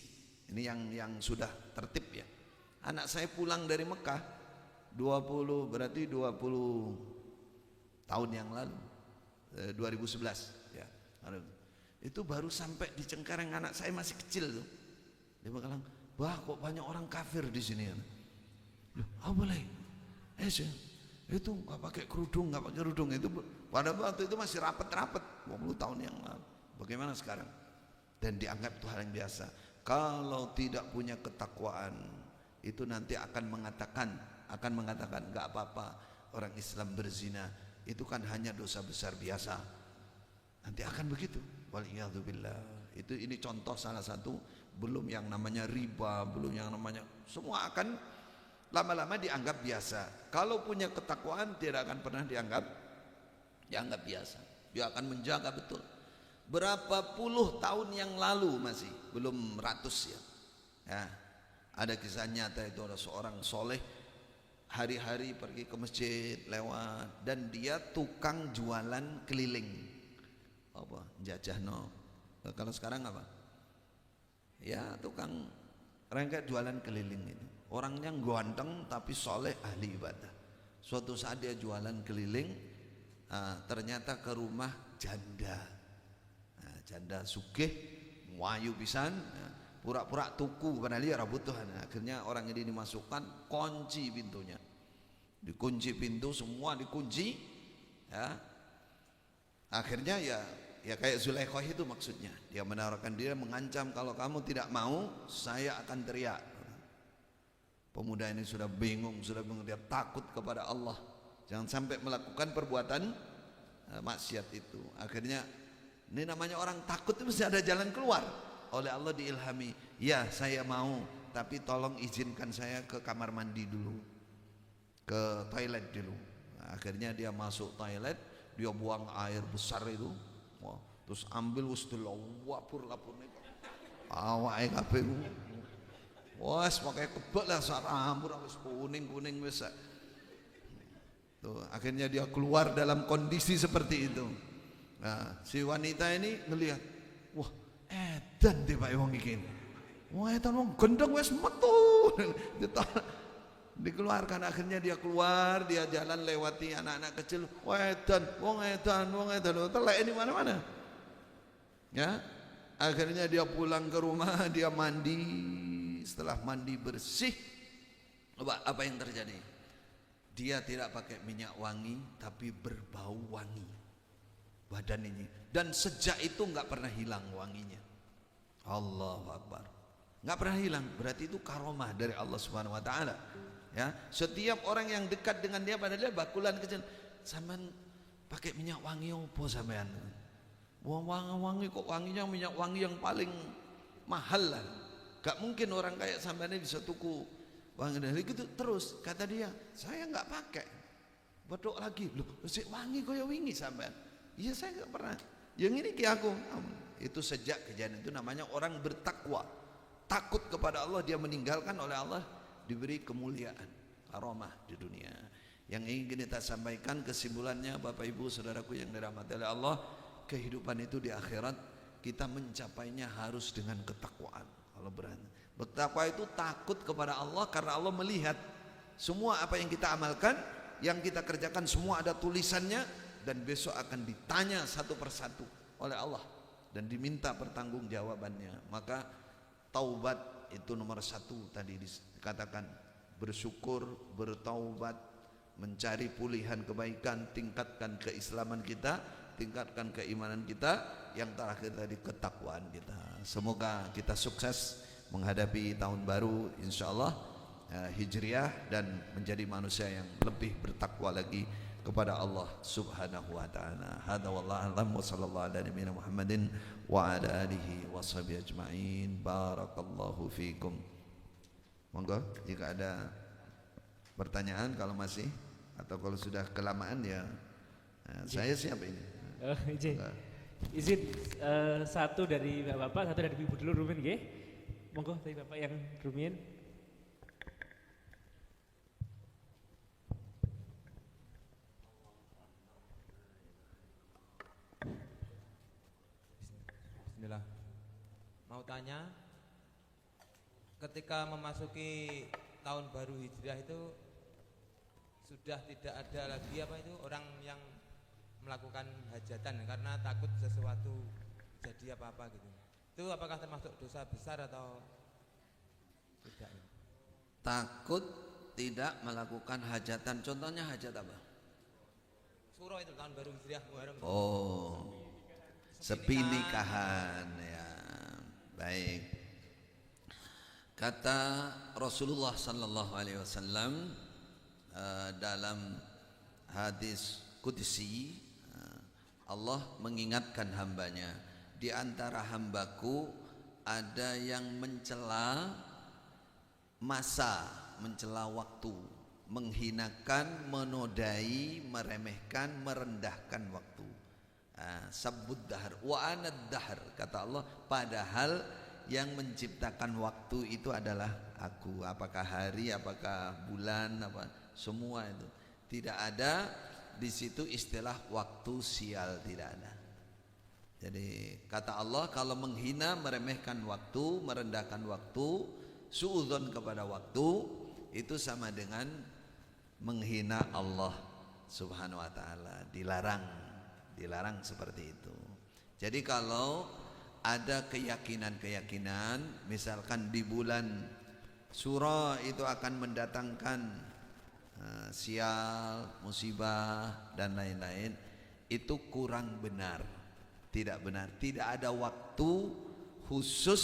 Speaker 2: Ini yang sudah tertib ya. Anak saya pulang dari Mekah 20 tahun yang lalu, 2011 ya. Itu baru sampai di Cengkareng, anak saya masih kecil tuh. Dia bilang, "Bah, kok banyak orang kafir di sini?" Loh, apa boleh? Itu nggak pakai kerudung, nggak pakai kerudung. Itu pada waktu itu masih rapet-rapet 20 tahun yang lalu. Bagaimana sekarang? Dan dianggap itu hal yang biasa. Kalau tidak punya ketakwaan, itu nanti akan mengatakan nggak apa-apa orang Islam berzina, itu kan hanya dosa besar biasa. Nanti akan begitu. Waliyadzubillah. Ini contoh salah satu, belum yang namanya riba, belum yang namanya, semua akan lama-lama dianggap biasa. Kalau punya ketakwaan tidak akan pernah dianggap biasa. Dia akan menjaga betul. Berapa puluh tahun yang lalu, masih belum ratus ya. Ada kisah nyata, itu ada seorang soleh hari-hari pergi ke masjid lewat, dan dia tukang jualan keliling. Apa? Jajahno. Kalau sekarang apa? Ya tukang rengket jualan keliling itu. Orangnya ganteng tapi soleh, ahli ibadah. Suatu saat dia jualan keliling, ternyata ke rumah janda. Janda sugih, wayu pisan, pura-pura tuku karena dia rabutuhan. Akhirnya orang ini dimasukkan, kunci pintunya. Dikunci pintu, semua dikunci ya. Akhirnya ya kayak Zulaikha itu maksudnya. Dia menawarkan diri, mengancam, kalau kamu tidak mau saya akan teriak. Pemuda ini sudah bingung, dia takut kepada Allah, jangan sampai melakukan perbuatan maksiat itu. Akhirnya, ini namanya orang takut itu mesti ada jalan keluar. Oleh Allah diilhami, ya saya mau, tapi tolong izinkan saya ke kamar mandi dulu, ke toilet dulu. Akhirnya dia masuk toilet, dia buang air besar itu, terus ambil lapur itu, awake kabeh. Wes pakai kebek lah, rambut wis kuning wis. Tuh, akhirnya dia keluar dalam kondisi seperti itu. Nah, si wanita ini ngelihat, wah, edan deh Pak wong iki. Wah, edan wong gendeng wis metu. Dikeluarkan, akhirnya dia keluar, dia jalan lewati anak-anak kecil, wah edan, wong edan, telek ini mana-mana. Ya, akhirnya dia pulang ke rumah, dia mandi. Setelah mandi bersih, apa yang terjadi? Dia tidak pakai minyak wangi, tapi berbau wangi badan ini. Dan sejak itu nggak pernah hilang wanginya. Allahu Akbar. Nggak pernah hilang. Berarti itu karomah dari Allah Subhanahu Wa Taala. Ya, setiap orang yang dekat dengan dia, padahal dia bakulan kecil, sampean pakai minyak wangi opo sampean? Wangi kok wanginya minyak wangi yang paling mahal lah. Gak mungkin orang kayak sampean ini bisa tuku wangi dari gitu terus. Kata dia, saya nggak pakai. Bedok lagi, loh, sik wangi kaya wingi sampean. Iya saya nggak pernah. Yang ini ki aku. Itu sejak kejadian itu namanya orang bertakwa. Takut kepada Allah, dia meninggalkan oleh Allah diberi kemuliaan, karomah di dunia. Yang ingin kita sampaikan kesimpulannya Bapak Ibu saudaraku yang dirahmati oleh Allah, kehidupan itu di akhirat kita mencapainya harus dengan ketakwaan. Allah berani. Bertakwa itu takut kepada Allah karena Allah melihat semua apa yang kita amalkan, yang kita kerjakan semua ada tulisannya dan besok akan ditanya satu persatu oleh Allah dan diminta pertanggungjawabannya. Maka taubat itu nomor satu tadi dikatakan, bersyukur, bertaubat, mencari pulihan kebaikan, tingkatkan keislaman kita, tingkatkan keimanan kita, yang terakhir tadi ketakwaan kita. Semoga kita sukses menghadapi tahun baru insyaallah Hijriah dan menjadi manusia yang lebih bertakwa lagi kepada Allah Subhanahu wa taala. Hadza wallahu a'lam wa sallallahu ala nabiyina Muhammadin wa ala alihi washabihi ajmain. Barakallahu fikum. Monggo jika ada pertanyaan, kalau masih atau kalau sudah kelamaan ya saya siap ini.
Speaker 1: Izin satu dari Bapak, satu dari Ibu dulu Rumin nggih. Monggo dari Bapak yang Rumin.
Speaker 3: Bismillah. Mau tanya, ketika memasuki tahun baru Hijriah itu sudah tidak ada lagi apa itu orang yang melakukan hajatan karena takut sesuatu jadi apa-apa gitu. Itu apakah termasuk dosa besar atau tidak?
Speaker 2: Takut tidak melakukan hajatan, contohnya hajat apa?
Speaker 3: Suro itu tahun baru Hijriah Muharram.
Speaker 2: Oh, sepi nikahan ya. Baik. Kata Rasulullah sallallahu alaihi wasallam dalam hadis qudsi, Allah mengingatkan hambanya, di antara hambaku ada yang mencela masa, mencela waktu, menghinakan, menodai, meremehkan, merendahkan waktu. Sabbud dahar wa anad dahar, kata Allah, padahal yang menciptakan waktu itu adalah aku. Apakah hari, apakah bulan, apa semua itu tidak ada di situ istilah waktu sial, tidak ada. Jadi kata Allah, kalau menghina, meremehkan waktu, merendahkan waktu, suudzon kepada waktu, itu sama dengan menghina Allah Subhanahu wa taala. Dilarang seperti itu. Jadi kalau ada keyakinan-keyakinan, misalkan di bulan Suro itu akan mendatangkan sial, musibah dan lain-lain, itu kurang benar, tidak benar. Tidak ada waktu khusus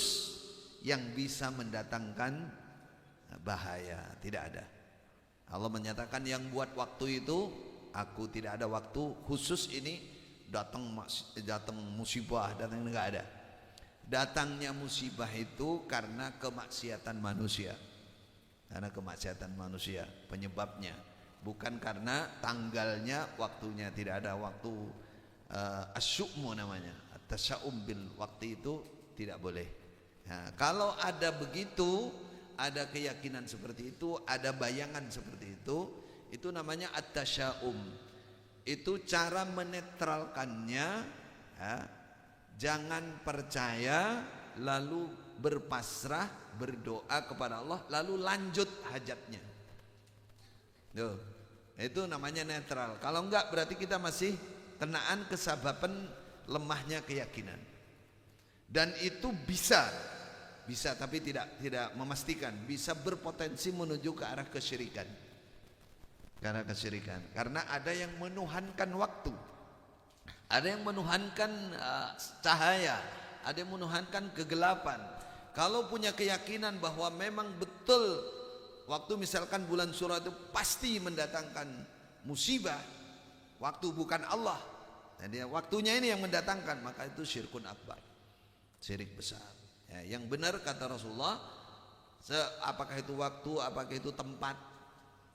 Speaker 2: yang bisa mendatangkan bahaya, tidak ada. Allah menyatakan yang buat waktu itu aku, tidak ada waktu khusus ini datang musibah, datang, enggak ada. Datangnya musibah itu karena kemaksiatan manusia. Karena kemaksiatan manusia penyebabnya, bukan karena tanggalnya, waktunya. Tidak ada waktu asyu'mu namanya, tasya'um bil waktu, itu tidak boleh. Nah, kalau ada begitu, ada keyakinan seperti itu, ada bayangan seperti itu namanya at-tasya'um. Itu cara menetralkannya, ya. Jangan percaya lalu berpasrah, berdoa kepada Allah lalu lanjut hajatnya. Tuh, itu namanya netral. Kalau enggak berarti kita masih kenaan kesababan lemahnya keyakinan. Dan itu bisa tapi tidak memastikan, bisa berpotensi menuju ke arah kesyirikan. Karena ada yang menuhankan waktu, ada yang menuhankan cahaya, ada yang menuhankan kegelapan. Kalau punya keyakinan bahwa memang betul waktu misalkan bulan Suro itu pasti mendatangkan musibah, waktu bukan Allah, Jadi waktunya ini yang mendatangkan, maka itu syirkun akbar, syirik besar. Ya, yang benar kata Rasulullah, apakah itu waktu, apakah itu tempat.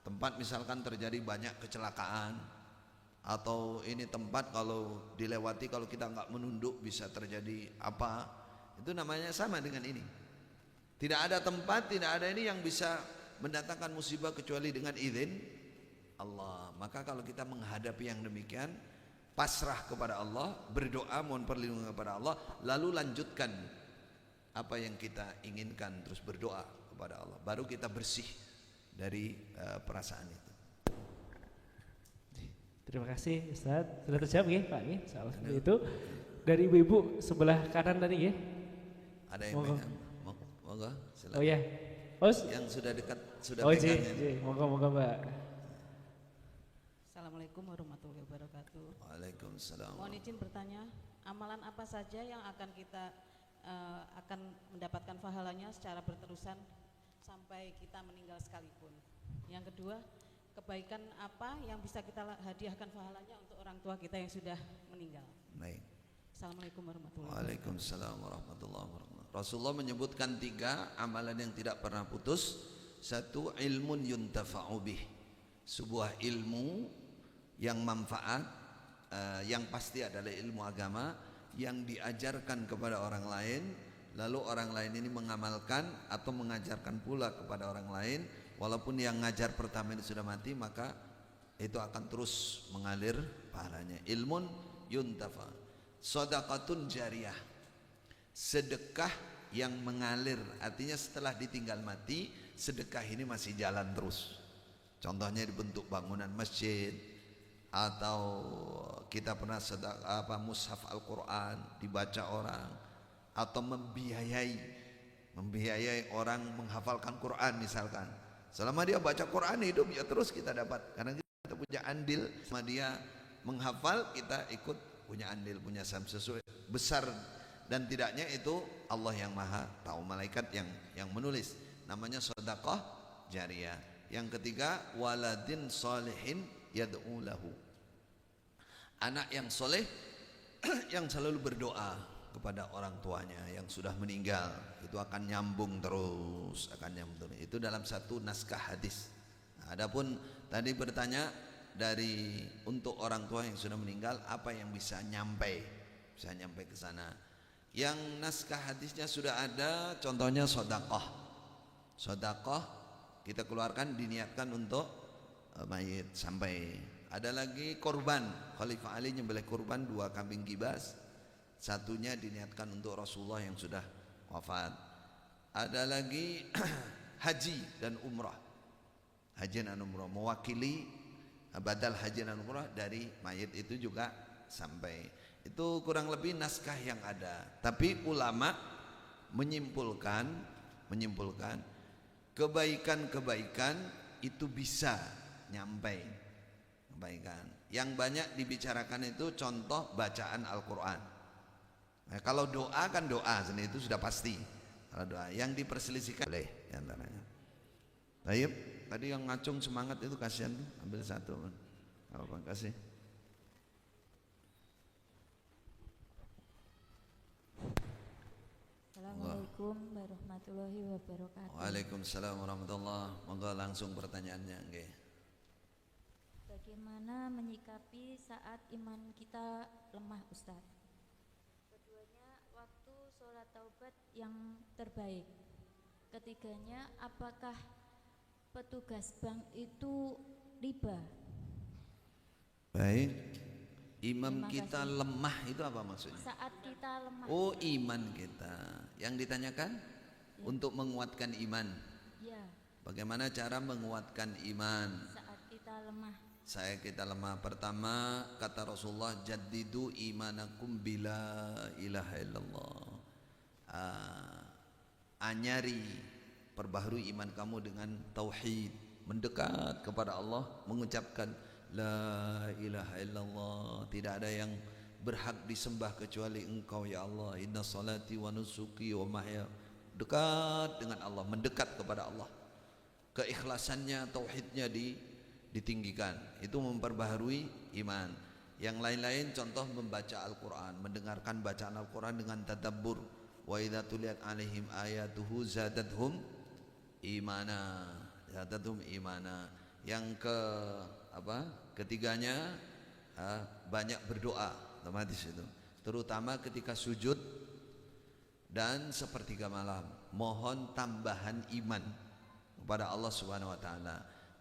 Speaker 2: Tempat misalkan terjadi banyak kecelakaan, atau ini tempat kalau dilewati kalau kita nggak menunduk bisa terjadi apa, itu namanya sama dengan ini. Tidak ada tempat, tidak ada ini yang bisa mendatangkan musibah kecuali dengan izin Allah. Maka kalau kita menghadapi yang demikian, pasrah kepada Allah, berdoa mohon perlindungan kepada Allah, lalu lanjutkan apa yang kita inginkan, terus berdoa kepada Allah, baru kita bersih dari perasaan itu.
Speaker 1: Terima kasih Ustaz. Sudah terjawab ya Pak ya? Salah itu dari ibu-ibu sebelah kanan tadi ya.
Speaker 2: Ada yang pegang? Monggo, silakan.
Speaker 1: Oh ya. Oh,
Speaker 2: yang sudah dekat sudah
Speaker 1: oh,
Speaker 2: pegang ya.
Speaker 1: Monggo Mbak.
Speaker 4: Assalamualaikum warahmatullahi wabarakatuh.
Speaker 2: Waalaikumsalam.
Speaker 4: Mohon izin bertanya, amalan apa saja yang akan kita akan mendapatkan pahalanya secara berterusan sampai kita meninggal sekalipun. Yang kedua, kebaikan apa yang bisa kita hadiahkan pahalanya untuk orang tua kita yang sudah meninggal.
Speaker 2: Baik.
Speaker 4: Assalamualaikum warahmatullahi wabarakatuh.
Speaker 2: Waalaikumsalam warahmatullahi wabarakatuh. Rasulullah menyebutkan 3 amalan yang tidak pernah putus. 1, ilmun yuntafa'u bih, sebuah ilmu yang manfaat, yang pasti adalah ilmu agama yang diajarkan kepada orang lain, lalu orang lain ini mengamalkan atau mengajarkan pula kepada orang lain, walaupun yang ngajar pertama ini sudah mati, maka itu akan terus mengalir pahalanya. Ilmun yuntafa. Shadaqatun jariyah, sedekah yang mengalir, artinya setelah ditinggal mati sedekah ini masih jalan terus. Contohnya dibentuk bangunan masjid, atau kita pernah mushaf Al-Quran dibaca orang, atau membiayai orang menghafalkan Quran misalkan. Selama dia baca Quran hidup ya terus kita dapat, karena kita punya andil sama dia menghafal, kita ikut punya andil, punya saham sesuai besar dan tidaknya itu Allah yang maha tahu, malaikat yang menulis, namanya sedekah jariyah. Yang ketiga, waladin salihin yad'u lahu, anak yang soleh yang selalu berdoa kepada orang tuanya yang sudah meninggal, itu akan nyambung terus, itu dalam satu naskah hadis. Nah, adapun tadi bertanya dari untuk orang tua yang sudah meninggal apa yang bisa nyampe ke sana, yang naskah hadisnya sudah ada, contohnya sedekah kita keluarkan diniatkan untuk mayit sampai. Ada lagi korban, Khalifah Ali nyembelih korban 2 kambing gibas, satunya diniatkan untuk Rasulullah yang sudah wafat. Ada lagi haji dan umrah, mewakili badal haji dan umrah dari mayit itu juga sampai. Itu kurang lebih naskah yang ada. Tapi ulama menyimpulkan kebaikan itu bisa nyampe kebaikan. Yang banyak dibicarakan itu contoh bacaan Al-Quran. Nah, kalau doa kan doa sendiri itu sudah pasti. Kalau doa yang diperselisihkan boleh antaranya. Baik, tadi yang ngacung semangat itu kasihan tuh, ambil satu. Apa kasih?
Speaker 5: Assalamualaikum warahmatullahi wabarakatuh.
Speaker 2: Waalaikumsalam warahmatullahi wabarakatuh. Monggo langsung pertanyaannya, nggih.
Speaker 5: Bagaimana menyikapi saat iman kita lemah, Ustaz? Keduanya, waktu sholat taubat yang terbaik. Ketiganya, apakah petugas bank itu riba?
Speaker 2: Baik. Imam kita lemah itu apa maksudnya?
Speaker 5: Saat kita lemah.
Speaker 2: Oh, iman kita. Yang ditanyakan ya, untuk menguatkan iman.
Speaker 5: Ya.
Speaker 2: Bagaimana cara menguatkan iman?
Speaker 5: Saat kita lemah.
Speaker 2: Kita lemah. Pertama kata Rasulullah, jaddidu imanakum bila ilaha illallah. Anyari, perbaharui iman kamu dengan tauhid, mendekat kepada Allah, mengucapkan la ilaha illallah, tidak ada yang berhak disembah kecuali Engkau ya Allah. Inna salati wa nusuki wa mahya, dekat dengan Allah, mendekat kepada Allah. Keikhlasannya, tauhidnya ditinggikan, itu memperbaharui iman. Yang lain-lain contoh membaca Al-Quran, mendengarkan bacaan Al-Quran dengan tadabbur. Wa idza tuliyat alaihim ayatuhu zadatuhum imana. Zadatuhum imana. Yang ketiganya banyak berdoa, otomatis itu. Terutama ketika sujud dan sepertiga malam, mohon tambahan iman kepada Allah Subhanahu wa taala.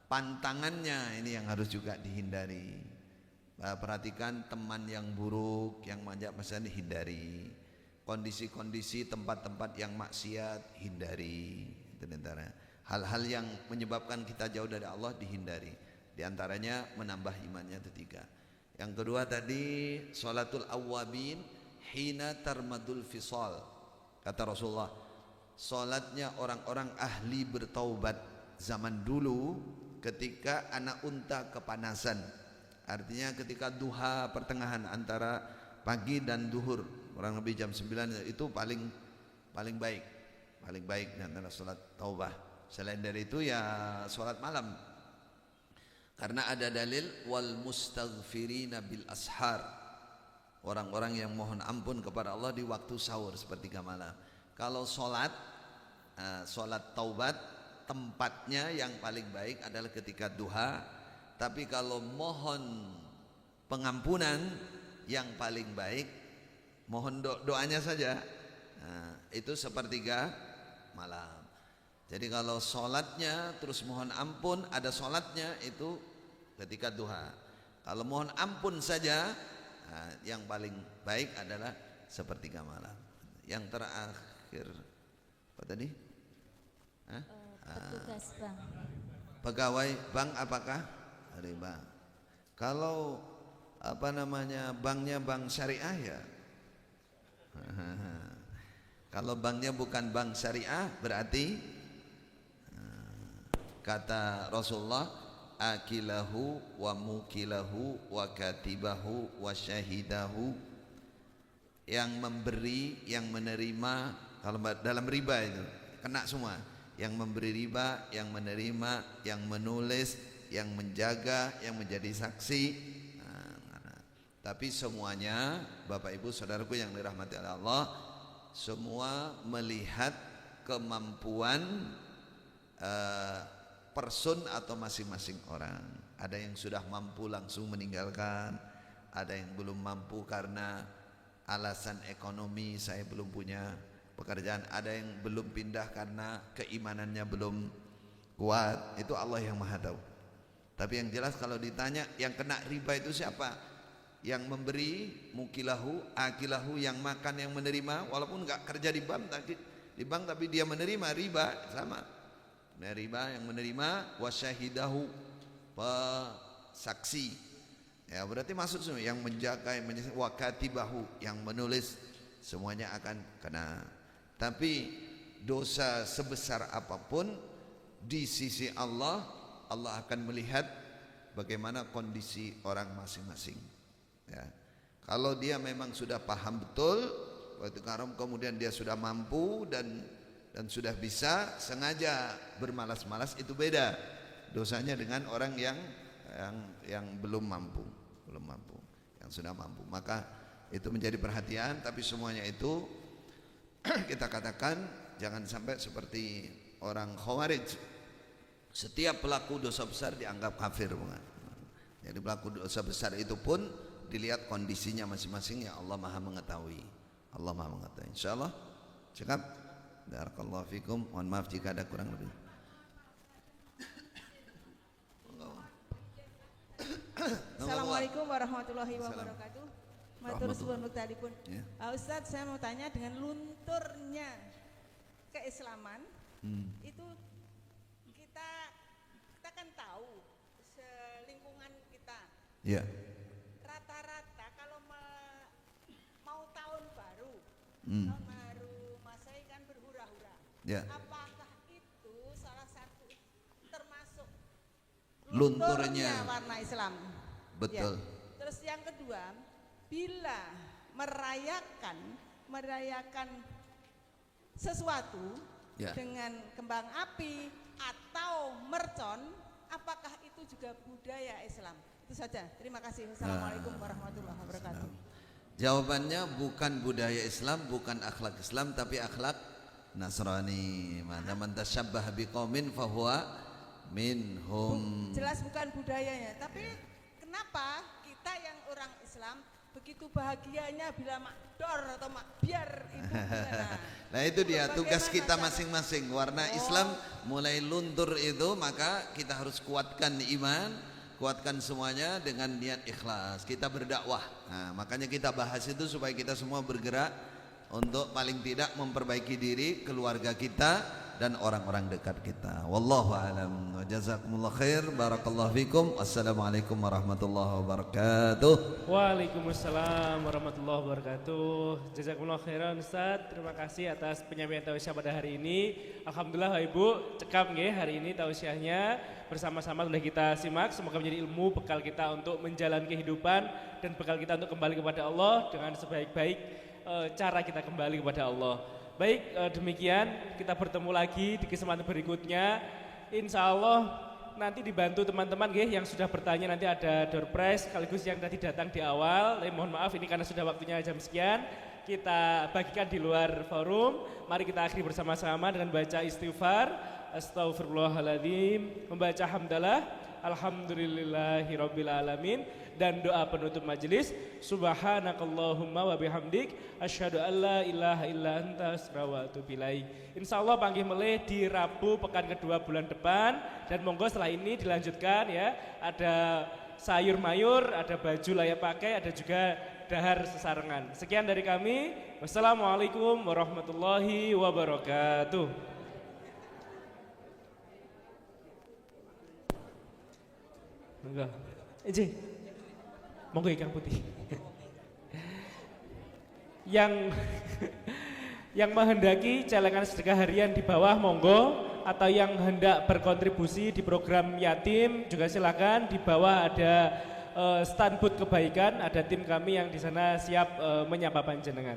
Speaker 2: Pantangannya ini yang harus juga dihindari. Perhatikan teman yang buruk, yang manja masalah hindari. Kondisi-kondisi tempat-tempat yang maksiat hindari. Itu antara hal-hal yang menyebabkan kita jauh dari Allah dihindari. Di antaranya menambah imannya itu 3. Yang kedua tadi sholatul awwabin hina tarmadul fisal. Kata Rasulullah, sholatnya orang-orang ahli bertaubat zaman dulu ketika anak unta kepanasan. Artinya ketika duha pertengahan antara pagi dan duhur, kurang lebih jam 9 itu paling baik di antara sholat taubah. Selain dari itu ya sholat malam. Karena ada dalil wal mustaghfirina bil ashar. Orang-orang yang mohon ampun kepada Allah di waktu sahur sepertiga malam. Kalau sholat taubat tempatnya yang paling baik adalah ketika duha. Tapi kalau mohon pengampunan yang paling baik mohon doanya saja. Itu sepertiga malam. Jadi kalau sholatnya terus mohon ampun ada sholatnya itu ketika duha. Kalau mohon ampun saja yang paling baik adalah sepertiga malam. Yang terakhir apa tadi?
Speaker 5: Petugas bank.
Speaker 2: Pegawai bank apakah? Riba. Kalau banknya bank syariah ya. Kalau banknya bukan bank syariah berarti kata Rasulullah akilahu wa mukilahu wa katibahu wa syahidahu, yang memberi, yang menerima. Kalau dalam riba itu kena semua, yang memberi riba, yang menerima, yang menulis, yang menjaga, yang menjadi saksi. Tapi semuanya Bapak Ibu saudaraku yang dirahmati oleh Allah, semua melihat kemampuan person atau masing-masing orang. Ada yang sudah mampu langsung meninggalkan, ada yang belum mampu karena alasan ekonomi, saya belum punya pekerjaan, ada yang belum pindah karena keimanannya belum kuat. Itu Allah yang Maha tahu. Tapi yang jelas kalau ditanya yang kena riba itu siapa? Yang memberi mukilahu, akilahu, yang makan, yang menerima, walaupun enggak kerja di bank tapi dia menerima riba sama. Riba yang menerima, wasyahidahu, saksi. Ya berarti maksud semua yang menjaga, yang wakatibahu, yang menulis, semuanya akan kena. Tapi dosa sebesar apapun di sisi Allah, Allah akan melihat bagaimana kondisi orang masing-masing. Ya. Kalau dia memang sudah paham betul waktu haram, kemudian dia sudah mampu dan sudah bisa sengaja bermalas-malas, itu beda dosanya dengan orang yang belum mampu, yang sudah mampu. Maka itu menjadi perhatian. Tapi semuanya itu kita katakan jangan sampai seperti orang Khawarij. Setiap pelaku dosa besar dianggap kafir, bukan? Jadi pelaku dosa besar itu pun dilihat kondisinya masing-masing, ya Allah Maha mengetahui. Allah Maha mengetahui. Insyaallah cakap. Barakallahu fikum. Mohon maaf jika ada kurang lebih.
Speaker 6: Assalamualaikum warahmatullahi wabarakatuh. Matur suwun muktadipun. Ustaz, saya mau tanya dengan lunturnya keislaman itu kita kan tahu selingkungan kita.
Speaker 2: Ya.
Speaker 6: Rata-rata kalau mau tahun baru, Masehi kan berhura-hura.
Speaker 2: Ya.
Speaker 6: Apakah itu salah satu termasuk
Speaker 2: lunturnya
Speaker 6: warna Islam?
Speaker 2: Betul.
Speaker 6: Ya. Terus yang kedua, bila merayakan sesuatu dengan kembang api atau mercon, apakah itu juga budaya Islam? Itu saja. Terima kasih. Assalamualaikum warahmatullahi wabarakatuh.
Speaker 2: Jawabannya bukan budaya Islam, bukan akhlak Islam, tapi akhlak Nasrani. Man tasyabbaha biqaumin fahuwa minhum.
Speaker 6: Jelas bukan budayanya, tapi kenapa kita yang orang Islam begitu bahagianya bila makdor atau makbiar itu gimana?
Speaker 2: Nah itu dia tugas kita masing-masing. Warna Islam mulai luntur itu, maka kita harus kuatkan iman, kuatkan semuanya dengan niat ikhlas. Kita berdakwah. Nah, makanya kita bahas itu supaya kita semua bergerak untuk paling tidak memperbaiki diri, keluarga kita dan orang-orang dekat kita. Wallahu a'lam. Wa jazakumullah khair. Barakallahu fikum. Assalamualaikum warahmatullahi wabarakatuh.
Speaker 1: Waalaikumsalam warahmatullahi wabarakatuh. Jazakumullah khairan Ustaz. Terima kasih atas penyampaian tausiah pada hari ini. Alhamdulillah Ibu cekap nggih hari ini tausiahnya bersama-sama sudah kita simak. Semoga menjadi ilmu bekal kita untuk menjalani kehidupan dan bekal kita untuk kembali kepada Allah dengan sebaik-baik cara kita kembali kepada Allah. Baik, demikian kita bertemu lagi di kesempatan berikutnya. Insya Allah nanti dibantu teman-teman yang sudah bertanya, nanti ada door prize sekaligus yang tadi datang di awal. Mohon maaf ini karena sudah waktunya jam sekian, kita bagikan di luar forum. Mari kita akhiri bersama-sama dengan baca istighfar, astaghfirullahaladzim, membaca hamdalah, alhamdulillahirabbil alamin, dan doa penutup majelis, subhanakallahumma wa bihamdik asyhadu an la ilaha illa anta astaghfiruka wa atubu ilaik. Insyaallah panggih melih di Rabu pekan kedua bulan depan, dan monggo setelah ini dilanjutkan ya, ada sayur mayur, ada baju layak pakai, ada juga dahar sesarengan. Sekian dari kami. Wassalamualaikum warahmatullahi wabarakatuh. Enggak. Monggo ikan putih. Yang menghendaki celengan sedekah harian di bawah monggo, atau yang hendak berkontribusi di program yatim juga silakan. Di bawah ada stand booth kebaikan, ada tim kami yang di sana siap menyapa panjenengan.